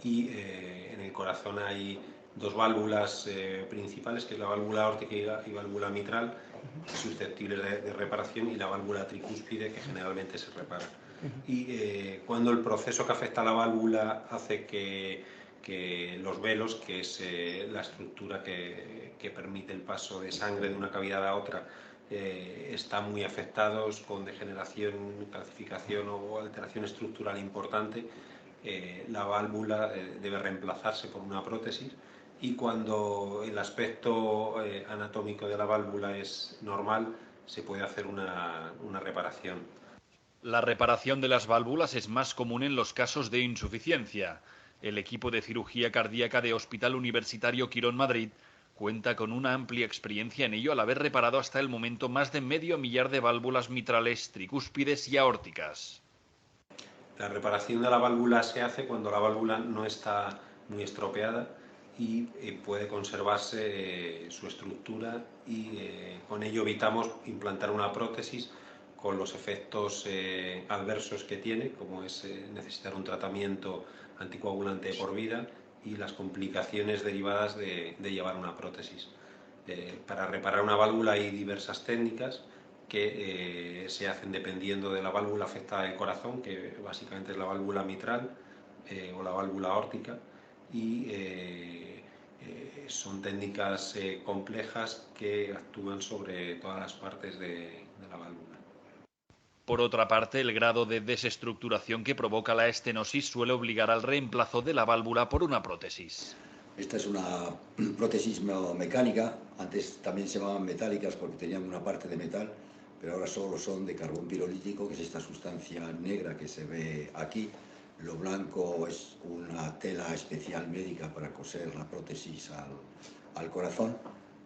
y en el corazón hay dos válvulas principales, que es la válvula aórtica y válvula mitral, susceptibles de reparación, y la válvula tricúspide, que generalmente se repara. Y cuando el proceso que afecta a la válvula hace que los velos, que es la estructura que permite el paso de sangre de una cavidad a otra, están muy afectados, con degeneración, calcificación o alteración estructural importante, la válvula debe reemplazarse por una prótesis. Y cuando el aspecto anatómico de la válvula es normal, se puede hacer una reparación. La reparación de las válvulas es más común en los casos de insuficiencia. El equipo de cirugía cardíaca de Hospital Universitario Quirón Madrid cuenta con una amplia experiencia en ello, al haber reparado hasta el momento más de 500.000 de válvulas mitrales, tricúspides y aórticas. La reparación de la válvula se hace cuando la válvula no está muy estropeada y puede conservarse su estructura, y con ello evitamos implantar una prótesis con los efectos adversos que tiene, como es necesitar un tratamiento anticoagulante por vida y las complicaciones derivadas de llevar una prótesis. Para reparar una válvula hay diversas técnicas que se hacen dependiendo de la válvula afectada del corazón, que básicamente es la válvula mitral o la válvula aórtica, y son técnicas complejas que actúan sobre todas las partes de la válvula. Por otra parte, el grado de desestructuración que provoca la estenosis suele obligar al reemplazo de la válvula por una prótesis. Esta es una prótesis mecánica, antes también se llamaban metálicas porque tenían una parte de metal, pero ahora solo son de carbón pirolítico, que es esta sustancia negra que se ve aquí. Lo blanco es una tela especial médica para coser la prótesis al corazón,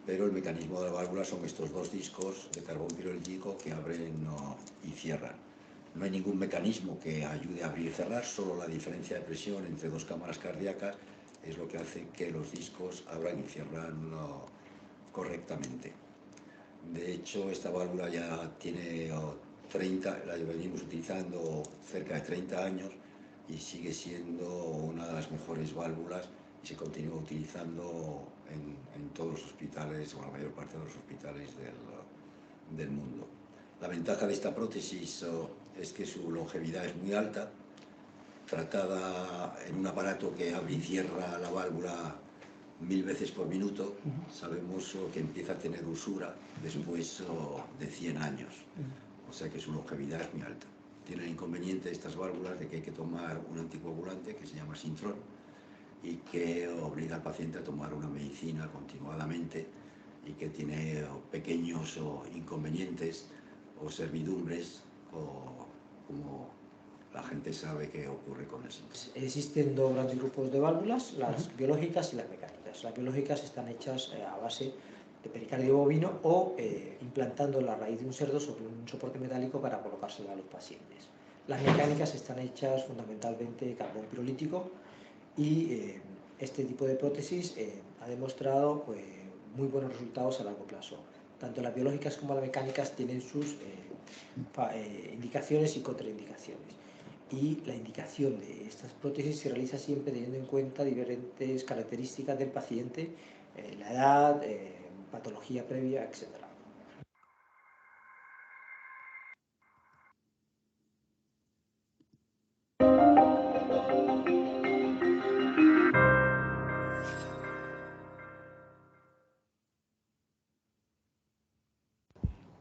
pero el mecanismo de la válvula son estos dos discos de carbón pirolítico que abren y cierran. No hay ningún mecanismo que ayude a abrir y cerrar, solo la diferencia de presión entre dos cámaras cardíacas es lo que hace que los discos abran y cierran correctamente. De hecho, esta válvula ya tiene 30, la venimos utilizando cerca de 30 años y sigue siendo una de las mejores válvulas, y se continúa utilizando en todos los hospitales, o la mayor parte de los hospitales del mundo. La ventaja de esta prótesis es que su longevidad es muy alta, tratada en un aparato que abre y cierra la válvula 1000 veces por minuto. Sabemos que empieza a tener usura después de 100 años, o sea que su longevidad es muy alta. Tiene el inconveniente de estas válvulas de que hay que tomar un anticoagulante que se llama Synthron y que obliga al paciente a tomar una medicina continuadamente, y que tiene pequeños inconvenientes o servidumbres, como la gente sabe que ocurre con el Synthron. Existen dos grandes grupos de válvulas, las biológicas y las mecánicas. Las biológicas están hechas a base de pericardio bovino o implantando la raíz de un cerdo sobre un soporte metálico para colocársela a los pacientes. Las mecánicas están hechas fundamentalmente de carbón pirolítico, y este tipo de prótesis ha demostrado muy buenos resultados a largo plazo. Tanto las biológicas como las mecánicas tienen sus indicaciones y contraindicaciones. Y la indicación de estas prótesis se realiza siempre teniendo en cuenta diferentes características del paciente, la edad, patología previa, etc.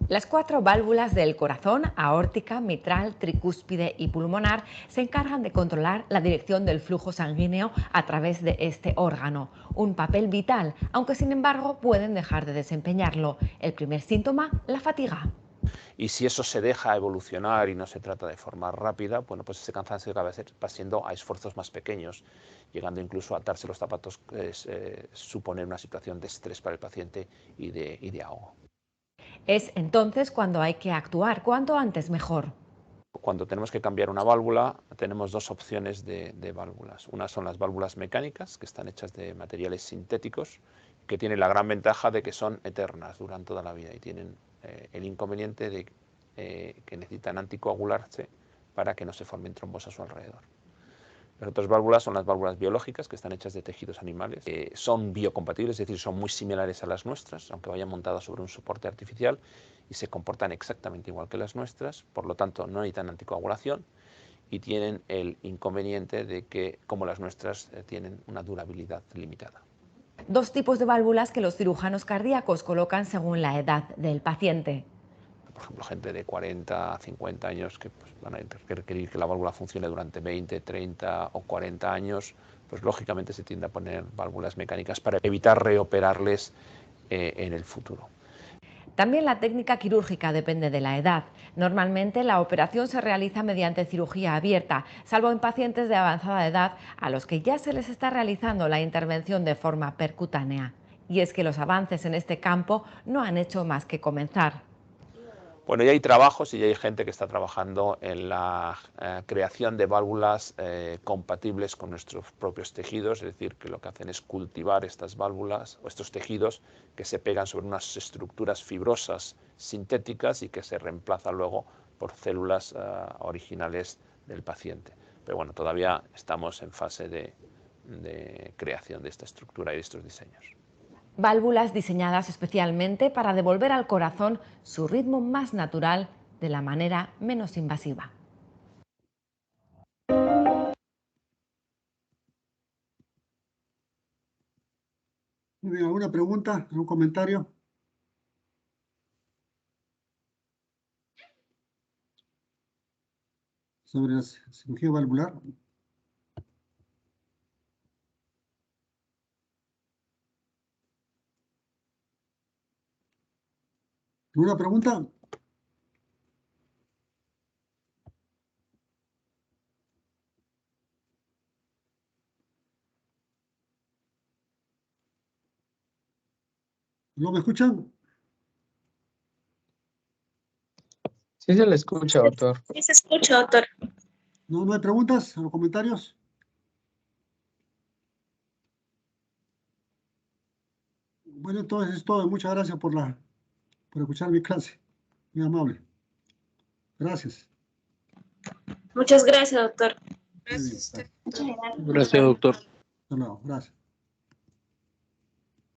Las 4 válvulas del corazón, aórtica, mitral, tricúspide y pulmonar, se encargan de controlar la dirección del flujo sanguíneo a través de este órgano, un papel vital, aunque sin embargo pueden dejar de desempeñarlo. El primer síntoma, la fatiga. Y si eso se deja evolucionar y no se trata de forma rápida, bueno, pues ese cansancio va siendo a esfuerzos más pequeños, llegando incluso a atarse los zapatos, suponer una situación de estrés para el paciente y de ahogo. Es entonces cuando hay que actuar, cuanto antes mejor. Cuando tenemos que cambiar una válvula, tenemos dos opciones de válvulas. Una son las válvulas mecánicas, que están hechas de materiales sintéticos, que tienen la gran ventaja de que son eternas, duran toda la vida y tienen el inconveniente de que necesitan anticoagularse para que no se formen trombos a su alrededor. Las otras válvulas son las válvulas biológicas, que están hechas de tejidos animales. Son biocompatibles, es decir, son muy similares a las nuestras, aunque vayan montadas sobre un soporte artificial, y se comportan exactamente igual que las nuestras, por lo tanto no necesitan anticoagulación y tienen el inconveniente de que, como las nuestras, tienen una durabilidad limitada. Dos tipos de válvulas que los cirujanos cardíacos colocan según la edad del paciente. Por ejemplo, gente de 40 a 50 años que pues, van a requerir que la válvula funcione durante 20, 30 o 40 años, pues lógicamente se tiende a poner válvulas mecánicas para evitar reoperarles en el futuro. También la técnica quirúrgica depende de la edad. Normalmente la operación se realiza mediante cirugía abierta, salvo en pacientes de avanzada edad a los que ya se les está realizando la intervención de forma percutánea. Y es que los avances en este campo no han hecho más que comenzar. Bueno, ya hay trabajos y ya hay gente que está trabajando en la creación de válvulas compatibles con nuestros propios tejidos, es decir, que lo que hacen es cultivar estas válvulas o estos tejidos que se pegan sobre unas estructuras fibrosas sintéticas y que se reemplazan luego por células originales del paciente. Pero bueno, todavía estamos en fase de creación de esta estructura y de estos diseños. Válvulas diseñadas especialmente para devolver al corazón su ritmo más natural de la manera menos invasiva. Muy bien, ¿alguna pregunta, algún comentario? Sobre la cirugía valvular. ¿Alguna pregunta? ¿No me escuchan? Sí se le escucha, doctor. Sí se escucha, doctor. ¿No hay preguntas o comentarios? Bueno, entonces es todo. Muchas gracias por escuchar mi clase. Muy amable. Gracias. Muchas gracias, doctor. Muy bien, gracias. Gracias, doctor. Hasta luego. Gracias.